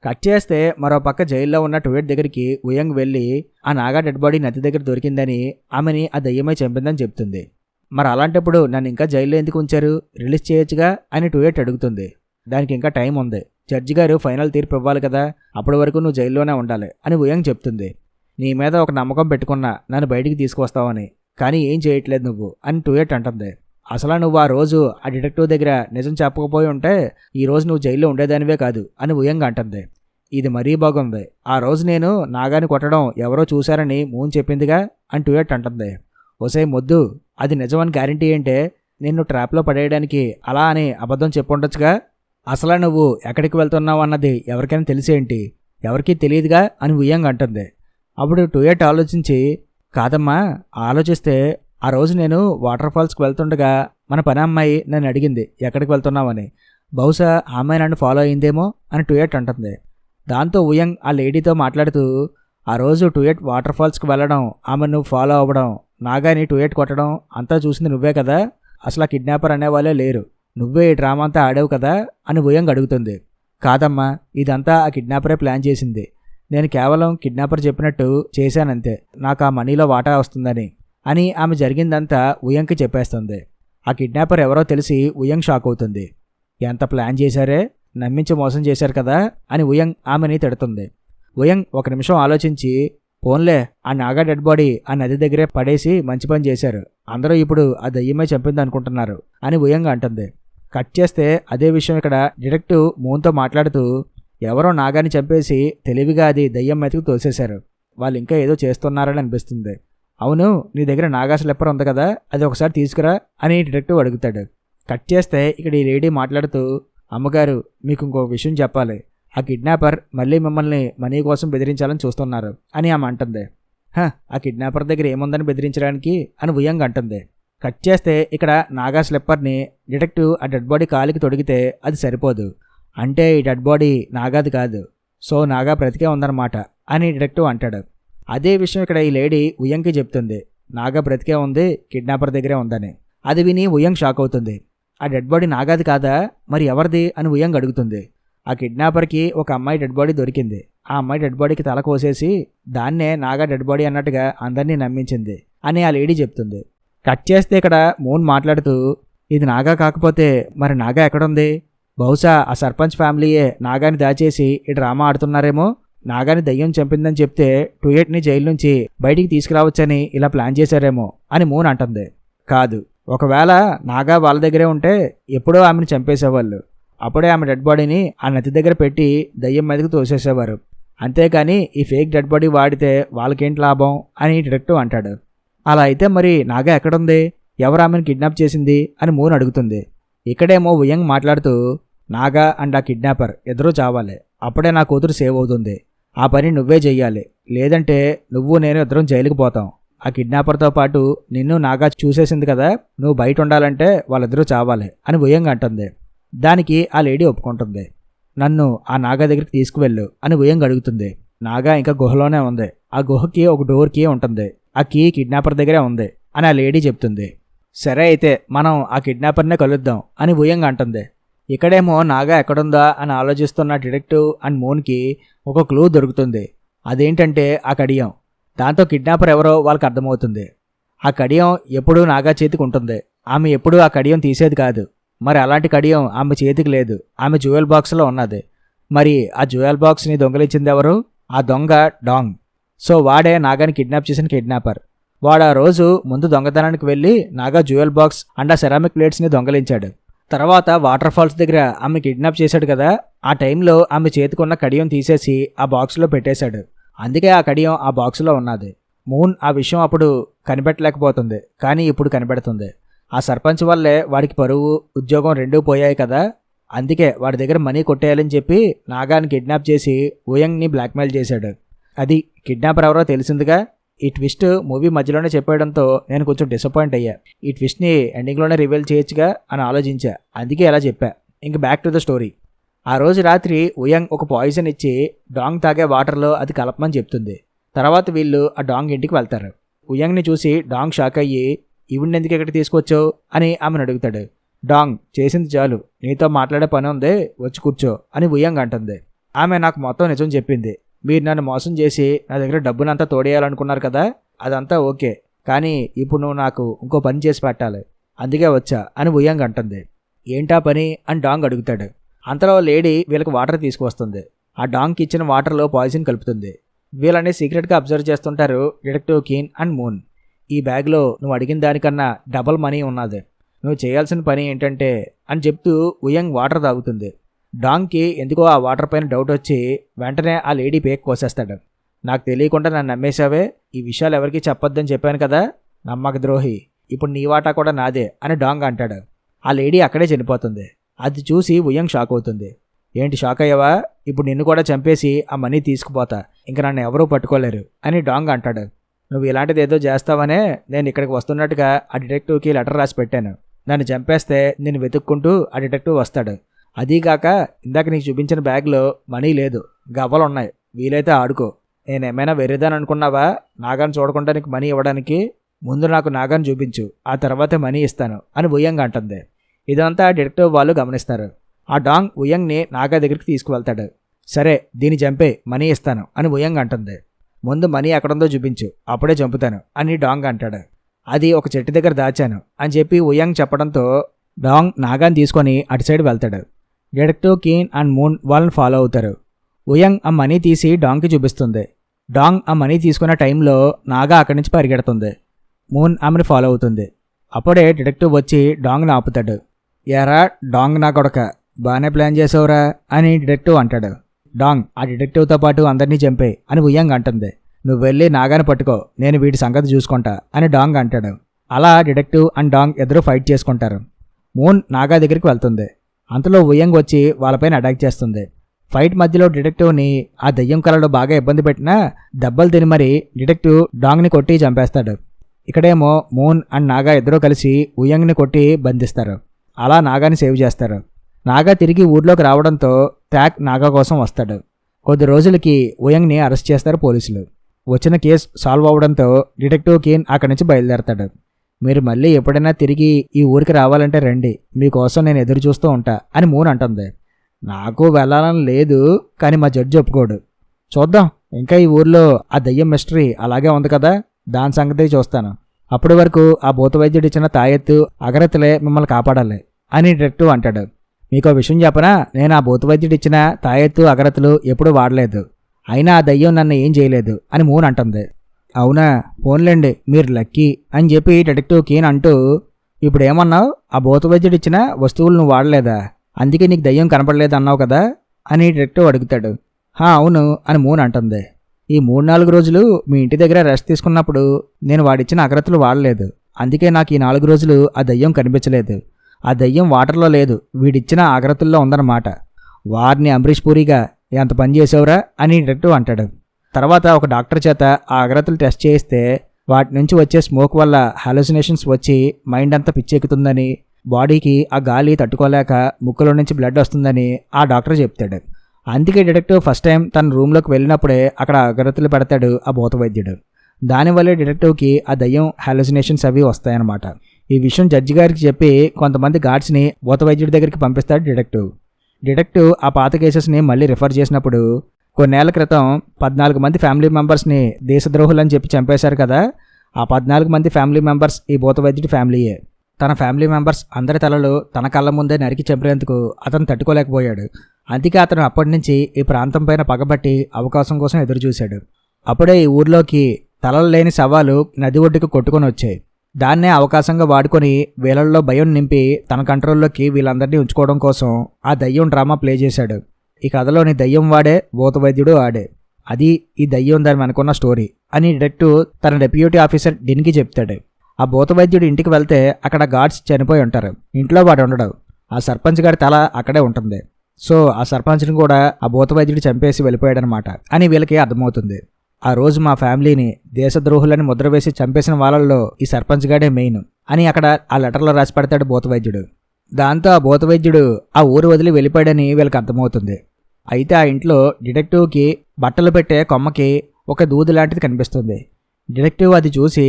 కట్ చేస్తే మరో పక్క జైల్లో ఉన్న టుయెట్ దగ్గరికి ఉయంగ్ వెళ్ళి ఆ నాగా డెడ్ బాడీ నది దగ్గర దొరికిందని ఆమెని ఆ దయ్యమై చంపిందని చెప్తుంది. మరి అలాంటప్పుడు నన్ను ఇంకా జైల్లో ఎందుకు ఉంచారు, రిలీజ్ చేయొచ్చుగా అని టుయెట్ అడుగుతుంది. దానికి ఇంకా టైం ఉంది, జడ్జి గారు ఫైనల్ తీర్పు ఇవ్వాలి కదా, అప్పటి వరకు నువ్వు జైల్లోనే ఉండాలి అని ఉయంగ్ చెప్తుంది. నీ మీద ఒక నమ్మకం పెట్టుకున్నా నన్ను బయటికి తీసుకొస్తావని, కానీ ఏం చేయట్లేదు నువ్వు అని టుయెట్ అంటుంది. అసలు నువ్వు ఆ రోజు ఆ డిటెక్టివ్ దగ్గర నిజం చెప్పకపోయి ఉంటే ఈ రోజు నువ్వు జైల్లో ఉండేదానివే కాదు అని ఉయంగ్ అంటుంది. ఇది మరీ బాగుంది, ఆ రోజు నేను నాగాని కొట్టడం ఎవరో చూశారని మూన్ చెప్పిందిగా అని టుయెట్ అంటుంది. ఒసే మొద్దు, అది నిజమని గ్యారంటీ ఏంటే, నిన్ను ట్రాప్లో పడేయడానికి అలా అని అబద్ధం చెప్పుండొచ్చుగా. అసలు నువ్వు ఎక్కడికి వెళ్తున్నావు అన్నది ఎవరికైనా తెలిసేంటి, ఎవరికీ తెలియదుగా అని ఉయంగ్ అంటుంది. అప్పుడు టుయెట్ ఆలోచించి, కాదమ్మా, ఆలోచిస్తే ఆ రోజు నేను వాటర్ ఫాల్స్కి వెళ్తుండగా మన పని అమ్మాయి నన్ను అడిగింది ఎక్కడికి వెళ్తున్నావని, బహుశా ఆ అమ్మాయి నన్ను ఫాలో అయిందేమో అని టుయెట్ అంటుంది. దాంతో ఉయంగ్ ఆ లేడీతో మాట్లాడుతూ, ఆ రోజు టుయెట్ వాటర్ ఫాల్స్కి వెళ్ళడం, ఆమె నువ్వు ఫాలో అవ్వడం, నాగాని టుయెట్ కొట్టడం అంతా చూసింది నువ్వే కదా, అసలు ఆ కిడ్నాపర్ అనేవాళ్ళే లేరు, నువ్వే ఈ డ్రామా అంతా ఆడావు కదా అని ఉయంగ్ అడుగుతుంది. కాదమ్మా, ఇదంతా ఆ కిడ్నాపరే ప్లాన్ చేసింది, నేను కేవలం కిడ్నాపర్ చెప్పినట్టు చేశానంతే, నాకు ఆ మనీలో వాటా వస్తుందని అని ఆమె జరిగిందంతా ఉయంగ్కి చెప్పేస్తుంది. ఆ కిడ్నాపర్ ఎవరో తెలిసి ఉయంగ్ షాక్ అవుతుంది. ఎంత ప్లాన్ చేశారే, నమ్మించి మోసం చేశారు కదా అని ఉయంగ్ ఆమెని తిడుతుంది. ఉయంగ్ ఒక నిమిషం ఆలోచించి, పోన్లే, ఆ నాగా డెడ్ బాడీ ఆ నది దగ్గరే పడేసి మంచి పని చేశారు, అందరూ ఇప్పుడు ఆ దయ్యమే చంపింది అనుకుంటున్నారు అని ఉయంగ్ అంటుంది. కట్ చేస్తే అదే విషయం ఇక్కడ డిటెక్టివ్ మూన్తో మాట్లాడుతూ, ఎవరో నాగాని చంపేసి తెలివిగా అది దయ్యం మీదకు తోసేశారు, వాళ్ళు ఇంకా ఏదో చేస్తున్నారని అనిపిస్తుంది. అవును, నీ దగ్గర నాగా స్లిప్పర్ ఉంది కదా, అది ఒకసారి తీసుకురా అని డిటెక్టివ్ అడుగుతాడు. కట్ చేస్తే ఇక్కడ ఈ లేడీ మాట్లాడుతూ, అమ్మగారు, మీకు ఇంకో విషయం చెప్పాలి, ఆ కిడ్నాపర్ మళ్ళీ మిమ్మల్ని మనీ కోసం బెదిరించాలని చూస్తున్నారు అని ఆమె అంటుంది. ఆ కిడ్నాపర్ దగ్గర ఏముందని బెదిరించడానికి అని ఉయంగ్ అంటుంది. కట్ చేస్తే ఇక్కడ నాగా స్లిప్పర్ని డిటెక్టివ్ ఆ డెడ్ బాడీ కాలికి తొడిగితే అది సరిపోదు, అంటే ఈ డెడ్ బాడీ నాగాది కాదు, సో నాగా బ్రతికే ఉందన్నమాట అని డిటెక్టివ్ అంటాడు. అదే విషయం ఇక్కడ ఈ లేడీ ఉయంగ్కి చెప్తుంది, నాగా బ్రతికే ఉంది, కిడ్నాపర్ దగ్గరే ఉందని. అది విని ఉయంగ్ షాక్ అవుతుంది. ఆ డెడ్ బాడీ నాగాది కాదా, మరి ఎవరిది అని ఉయంగ్ అడుగుతుంది. ఆ కిడ్నాపర్కి ఒక అమ్మాయి డెడ్ బాడీ దొరికింది, ఆ అమ్మాయి డెడ్ బాడీకి తల కోసేసి దాన్నే నాగా డెడ్ బాడీ అన్నట్టుగా అందరినీ నమ్మించింది అని ఆ లేడీ చెప్తుంది. కట్ చేస్తే ఇక్కడ మూన్ మాట్లాడుతూ, ఇది నాగా కాకపోతే మరి నాగా ఎక్కడుంది, బహుశా ఆ సర్పంచ్ ఫ్యామిలీయే నాగాని దాచేసి ఈ డ్రామా ఆడుతున్నారేమో, నాగాని దయ్యం చంపిందని చెప్తే టుయెట్ని జైలు నుంచి బయటికి తీసుకురావచ్చని ఇలా ప్లాన్ చేశారేమో అని మూన్ అంటుంది. కాదు, ఒకవేళ నాగా వాళ్ళ దగ్గరే ఉంటే ఎప్పుడో ఆమెను చంపేసేవాళ్ళు, అప్పుడే ఆమె డెడ్ బాడీని ఆ నది దగ్గర పెట్టి దయ్యం మీదకి తోసేసేవారు, అంతేకాని ఈ ఫేక్ డెడ్ బాడీ వాడితే వాళ్ళకేంటి లాభం అని డిటెక్టివ్ అంటాడు. అలా అయితే మరి నాగా ఎక్కడుంది, ఎవరు ఆమెను కిడ్నాప్ చేసింది అని మూన్ అడుగుతుంది. ఇక్కడేమో ఉయంగ్ మాట్లాడుతూ, నాగా అండ్ ఆ కిడ్నాపర్ ఇద్దరూ చావాలి, అప్పుడే నా కూతురు సేవ్ అవుతుంది, ఆ పని నువ్వే చెయ్యాలి, లేదంటే నువ్వు నేను ఇద్దరం జైలుకి పోతాం, ఆ కిడ్నాపర్తో పాటు నిన్ను నాగా చూసేసింది కదా, నువ్వు బయట ఉండాలంటే వాళ్ళిద్దరూ చావాలి అని ఉయంగ్ అంటుంది. దానికి ఆ లేడీ ఒప్పుకుంటుంది. నన్ను ఆ నాగా దగ్గరికి తీసుకువెళ్ళు అని ఉయంగ్ అడుగుతుంది. నాగా ఇంకా గుహలోనే ఉంది, ఆ గుహకి ఒక డోర్ కీ ఉంటుంది, ఆ కీ కిడ్నాపర్ దగ్గరే ఉంది అని ఆ లేడీ చెప్తుంది. సరే అయితే మనం ఆ కిడ్నాపర్నే కలుద్దాం అని ఉయంగ్ అంటుంది. ఇక్కడేమో నాగా ఎక్కడుందా అని ఆలోచిస్తున్న డిటెక్టివ్ అండ్ మూన్కి ఒక క్లూ దొరుకుతుంది. అదేంటంటే ఆ కడియం. దాంతో కిడ్నాపర్ ఎవరో వాళ్ళకి అర్థమవుతుంది. ఆ కడియం ఎప్పుడూ నాగా చేతికి ఉంటుంది, ఆమె ఎప్పుడూ ఆ కడియం తీసేది కాదు. మరి అలాంటి కడియం ఆమె చేతికి లేదు, ఆమె జ్యువెల్ బాక్స్లో ఉన్నది. మరి ఆ జ్యువెల్ బాక్స్ని దొంగలించింది ఎవరు, ఆ దొంగ డాంగ్. సో వాడే నాగాని కిడ్నాప్ చేసిన కిడ్నాపర్. వాడు ఆ రోజు ముందు దొంగతనానికి వెళ్ళి నాగా జ్యువెల్ బాక్స్ అండ్ ఆ సెరామిక్ ప్లేట్స్ని దొంగలించాడు. తర్వాత వాటర్ ఫాల్స్ దగ్గర ఆమె కిడ్నాప్ చేశాడు కదా, ఆ టైంలో ఆమె చేతికున్న కడియం తీసేసి ఆ బాక్స్లో పెట్టేశాడు. అందుకే ఆ కడియం ఆ బాక్సులో ఉన్నది. మూన్ ఆ విషయం అప్పుడు కనిపెట్టలేకపోతుంది, కానీ ఇప్పుడు కనిపెడుతుంది. ఆ సర్పంచ్ వల్లే వాడికి పరువు, ఉద్యోగం రెండూ పోయాయి కదా. అందుకే వాడి దగ్గర మనీ కొట్టేయాలని చెప్పి నాగాని కిడ్నాప్ చేసి ఉయంగ్ని బ్లాక్మెయిల్ చేశాడు. అది కిడ్నాపర్ ఎవరో తెలిసిందిగా. ఈ ట్విస్ట్ మూవీ మధ్యలోనే చెప్పేయడంతో నేను కొంచెం డిసప్పాయింట్ అయ్యా. ఈ ట్విస్ట్ని ఎండింగ్లోనే రివీల్ చేయొచ్చుగా అని ఆలోచించా. అందుకే అలా చెప్పా. ఇంక బ్యాక్ టు ద స్టోరీ. ఆ రోజు రాత్రి ఉయంగ్ ఒక పాయిజన్ ఇచ్చి డాంగ్ తాగే వాటర్లో అది కలపమని చెప్తుంది. తర్వాత వీళ్ళు ఆ డాంగ్ ఇంటికి వెళ్తారు. ఉయంగ్ని చూసి డాంగ్ షాక్ అయ్యి, ఈవిడ్ని ఎందుకు ఎక్కడికి తీసుకొచ్చావు అని ఆమెను అడుగుతాడు. డాంగ్, చేసింది చాలు, నీతో మాట్లాడే పని ఉంది, వచ్చి కూర్చో అని ఉయంగ్ అంటుంది. ఆమె నాకు మొత్తం నిజం చెప్పింది. మీరు నన్ను మోసం చేసి నా దగ్గర డబ్బునంతా తోడేయాలనుకున్నారు కదా, అదంతా ఓకే, కానీ ఇప్పుడు నువ్వు నాకు ఇంకో పని చేసి పెట్టాలి, అందుకే వచ్చా అని ఉయంగ్ అంటుంది. ఏంటా పని అని డాంగ్ అడుగుతాడు. అంతలో లేడీ వీళ్ళకి వాటర్ తీసుకువస్తుంది. ఆ డాంగ్కి ఇచ్చిన వాటర్లో పాయిజన్ కలుపుతుంది. వీళ్ళని సీక్రెట్గా అబ్జర్వ్ చేస్తుంటారు డిటెక్టివ్ కీన్ అండ్ మూన్. ఈ బ్యాగ్లో నువ్వు అడిగిన దానికన్నా డబల్ మనీ ఉన్నది, నువ్వు చేయాల్సిన పని ఏంటంటే అని చెప్తూ ఉయంగ్ వాటర్ తాగుతుంది. డాంగ్కి ఎందుకో ఆ వాటర్ పైన డౌట్ వచ్చి వెంటనే ఆ లేడీ పేక్ కోసేస్తాడు. నాకు తెలియకుండా నన్ను నమ్మేశావే, ఈ విషయాలు ఎవరికీ చెప్పొద్దని చెప్పాను కదా, నమ్మక ద్రోహి, ఇప్పుడు నీ వాటా కూడా నాదే అని డాంగ్ అంటాడు. ఆ లేడీ అక్కడే చనిపోతుంది. అది చూసి ఉయంగ్ షాక్ అవుతుంది. ఏంటి షాక్ అయ్యావా, ఇప్పుడు నిన్ను కూడా చంపేసి ఆ మనీ తీసుకుపోతా, ఇంక నన్ను ఎవరూ పట్టుకోలేరు అని డాంగ్ అంటాడు. నువ్వు ఇలాంటిది ఏదో చేస్తావనే నేను ఇక్కడికి వస్తున్నట్టుగా ఆ డిటెక్టివ్కి లెటర్ రాసి పెట్టాను. నన్ను చంపేస్తే నేను వెతుక్కుంటూ ఆ డిటెక్టివ్ వస్తాడు. అదీగాక ఇందాక నీకు చూపించిన బ్యాగ్లో మనీ లేదు, గవ్వలున్నాయి, వీలైతే ఆడుకో. నేనేమైనా వేరేదాని అనుకున్నావా నాగాన్ని చూడకుండా నీకు మనీ ఇవ్వడానికి? ముందు నాకు నాగాన్ని చూపించు, ఆ తర్వాతే మనీ ఇస్తాను అని ఉయంగ్ అంటుంది. ఇదంతా డిటెక్టివ్ వాళ్ళు గమనిస్తారు. ఆ డాంగ్ ఉయంగ్ని నాగా దగ్గరికి తీసుకువెళ్తాడు. సరే దీన్ని చంపే, మనీ ఇస్తాను అని ఉయంగ్ అంటుంది. ముందు మనీ ఎక్కడుందో చూపించు, అప్పుడే చంపుతాను అని డాంగ్ అంటాడు. అది ఒక చెట్టు దగ్గర దాచాను అని చెప్పి ఉయంగ్ చెప్పడంతో డాంగ్ నాగాన్ని తీసుకొని అటు సైడ్ వెళ్తాడు. డిటెక్టివ్ కీన్ అండ్ మూన్ వాళ్ళని ఫాలో అవుతారు. ఉయంగ్ ఆ మనీ తీసి డాంగ్కి చూపిస్తుంది. డాంగ్ ఆ మనీ తీసుకున్న టైంలో నాగా అక్కడి నుంచి పరిగెడుతుంది. మూన్ ఆమెను ఫాలో అవుతుంది. అప్పుడే డిటెక్టివ్ వచ్చి డాంగ్ని ఆపుతాడు. ఎరా డాంగ్ నా కొడక, బాగానే ప్లాన్ చేసావురా అని డిటెక్టివ్ అంటాడు. డాంగ్ ఆ డిటెక్టివ్తో పాటు అందరినీ చంపే అని ఉయంగ్ అంటుంది. నువ్వు వెళ్ళి నాగాని పట్టుకో, నేను వీటి సంగతి చూసుకుంటా అని డాంగ్ అంటాడు. అలా డిటెక్టివ్ అండ్ డాంగ్ ఇద్దరు ఫైట్ చేసుకుంటారు. మూన్ నాగా దగ్గరికి వెళ్తుంది. అంతలో ఉయంగ్ వచ్చి వాళ్ళపైన అటాక్ చేస్తుంది. ఫైట్ మధ్యలో డిటెక్టివ్ని ఆ దెయ్యం కళలో బాగా ఇబ్బంది పెట్టినా దెబ్బలు తిని మరి డిటెక్టివ్ డాంగ్ని కొట్టి చంపేస్తాడు. ఇక్కడేమో మూన్ అండ్ నాగా ఇద్దరూ కలిసి ఉయంగ్ని కొట్టి బంధిస్తారు. అలా నాగాని సేవ్ చేస్తారు. నాగా తిరిగి ఊర్లోకి రావడంతో ట్యాక్ నాగా కోసం వస్తాడు. కొద్ది రోజులకి ఉయంగ్ని అరెస్ట్ చేస్తారు పోలీసులు. వచ్చిన కేసు సాల్వ్ అవడంతో డిటెక్టివ్ కీన్ అక్కడి నుంచి బయలుదేరతాడు. మీరు మళ్ళీ ఎప్పుడైనా తిరిగి ఈ ఊరికి రావాలంటే రండి, మీకోసం నేను ఎదురు చూస్తూ ఉంటా అని మూన్ అంటుంది. నాకు వెళ్ళాలని లేదు, కానీ మా జడ్జి ఒప్పుకోడు. చూద్దాం, ఇంకా ఈ ఊర్లో ఆ దయ్యం మిస్టరీ అలాగే ఉంది కదా, దాని సంగతి చూస్తాను. అప్పటి వరకు ఆ భూత వైద్యుడు ఇచ్చిన తాయెత్తు అగరత్తులే మిమ్మల్ని కాపాడాలి అని డిటెక్టివ్ అంటాడు. మీకో విషయం చెప్పనా, నేను ఆ భూత వైద్యుడు ఇచ్చిన తాయెత్తు అగరత్తులు ఎప్పుడూ వాడలేదు, అయినా ఆ దయ్యం నన్ను ఏం చేయలేదు అని మూన్ అంటుంది. అవునా, ఫోన్లేండి, మీరు లక్కీ అని చెప్పి డిటెక్టివ్ కీన్ అంటూ, ఇప్పుడు ఏమన్నావు, ఆ భూత వైద్యుడు ఇచ్చిన వస్తువులు నువ్వు వాడలేదా, అందుకే నీకు దయ్యం కనపడలేదు అన్నావు కదా అని డిటెక్టివ్ అడుగుతాడు. అవును అని మూన్ అంటుంది. ఈ 3-4 రోజులు మీ ఇంటి దగ్గర రెస్ట్ తీసుకున్నప్పుడు నేను వాడిచ్చిన అగరత్తులు వాడలేదు, అందుకే నాకు ఈ 4 రోజులు ఆ దయ్యం కనిపించలేదు. ఆ దయ్యం వాటర్లో లేదు, వీడిచ్చిన అగరత్తుల్లో ఉందన్నమాట. వారిని అమరీష్ పూరిగా ఎంత పని చేసావురా అని డిటెక్టివ్ అంటాడు. తర్వాత ఒక డాక్టర్ చేత ఆ అగరత్తులు టెస్ట్ చేయిస్తే వాటి నుంచి వచ్చే స్మోక్ వల్ల హాలుసినేషన్స్ వచ్చి మైండ్ అంతా పిచ్చెక్కుతుందని, బాడీకి ఆ గాలి తట్టుకోలేక ముక్కులో నుంచి బ్లడ్ వస్తుందని ఆ డాక్టర్ చెప్తాడు. అందుకే డిటెక్టివ్ ఫస్ట్ టైం తన రూమ్లోకి వెళ్ళినప్పుడే అక్కడ అగరత్తులు పెడతాడు ఆ భూత వైద్యుడు. దానివల్లే డిటెక్టివ్కి ఆ దయ్యం హాలుసినేషన్స్ అవి వస్తాయన్నమాట. ఈ విషయం జడ్జి గారికి చెప్పి కొంతమంది గార్డ్స్ని భూత వైద్యుడి దగ్గరికి పంపిస్తాడు డిటెక్టివ్. డిటెక్టివ్ ఆ పాత కేసెస్ని మళ్ళీ రిఫర్ చేసినప్పుడు కొన్నేళ్ల క్రితం 14 మంది ఫ్యామిలీ మెంబర్స్ని దేశద్రోహులని చెప్పి చంపేశారు కదా, ఆ 14 మంది ఫ్యామిలీ మెంబర్స్ ఈ భూత వైద్యుడి ఫ్యామిలీయే. తన ఫ్యామిలీ మెంబర్స్ అందరి తలలు తన కళ్ళ ముందే నరికి చంపేందుకు అతను తట్టుకోలేకపోయాడు. అందుకే అతను అప్పటి నుంచి ఈ ప్రాంతం పైన పగబట్టి అవకాశం కోసం ఎదురుచూశాడు. అప్పుడే ఈ ఊర్లోకి తలలు లేని శవాలు నది ఒడ్డుకు కొట్టుకొని వచ్చాయి. దాన్నే అవకాశంగా వాడుకొని వీళ్ళల్లో భయం నింపి తన కంట్రోల్లోకి వీళ్ళందరినీ ఉంచుకోవడం కోసం ఆ దయ్యం డ్రామా ప్లే చేశాడు. ఈ కథలోని దయ్యం వాడే, భూత వైద్యుడు ఆడే. అది ఈ దయ్యం దాని అనుకున్న స్టోరీ అని డిటెక్టివ్ తన డెప్యూటీ ఆఫీసర్ డిన్కి చెప్తాడు. ఆ భూత వైద్యుడు ఇంటికి వెళ్తే అక్కడ గార్డ్స్ చనిపోయి ఉంటారు. ఇంట్లో వాడు ఉండడు. ఆ సర్పంచ్ గారి తల అక్కడే ఉంటుంది. సో ఆ సర్పంచ్ని కూడా ఆ భూత వైద్యుడు చంపేసి వెళ్ళిపోయాడనమాట అని వీళ్ళకి అర్థమవుతుంది. ఆ రోజు మా ఫ్యామిలీని దేశద్రోహులని ముద్ర వేసి చంపేసిన వాళ్ళల్లో ఈ సర్పంచ్ గాడే మెయిన్ అని అక్కడ ఆ లెటర్లో రాసి పెడతాడు భూత వైద్యుడు. దాంతో ఆ భూత వైద్యుడు ఆ ఊరు వదిలి వెళ్ళిపోయాడని వీళ్ళకి అర్థమవుతుంది. అయితే ఆ ఇంట్లో డిటెక్టివ్కి బట్టలు పెట్టే కొమ్మకి ఒక దూది లాంటిది కనిపిస్తుంది. డిటెక్టివ్ అది చూసి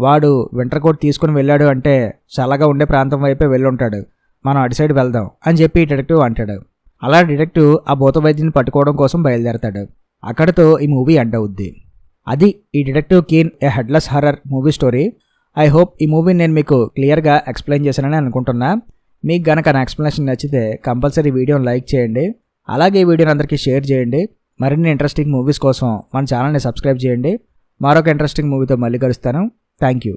వాడు వింటర్ కోట్ తీసుకుని వెళ్ళాడు అంటే చల్లగా ఉండే ప్రాంతం వైపే వెళ్ళుంటాడు, మనం అటు సైడ్ వెళ్దాం అని చెప్పి డిటెక్టివ్ అంటాడు. అలా డిటెక్టివ్ ఆ భూత వైద్యుని పట్టుకోవడం కోసం బయలుదేరతాడు. అక్కడితో ఈ మూవీ ఎండ్ అవుద్ది. అది ఈ detective keen A headless horror movie story. I hope ఈ మూవీని నేను మీకు క్లియర్గా ఎక్స్ప్లెయిన్ చేశానని అనుకుంటున్నా. మీకు గనక నా ఎక్స్ప్లెనేషన్ నచ్చితే కంపల్సరీ వీడియోని లైక్ చేయండి. అలాగే ఈ వీడియోని అందరికీ షేర్ చేయండి. మరిన్ని ఇంట్రెస్టింగ్ మూవీస్ కోసం మన ఛానల్ని సబ్స్క్రైబ్ చేయండి. మరొక ఇంట్రెస్టింగ్ మూవీతో మళ్ళీ కలుస్తాను. Thank you.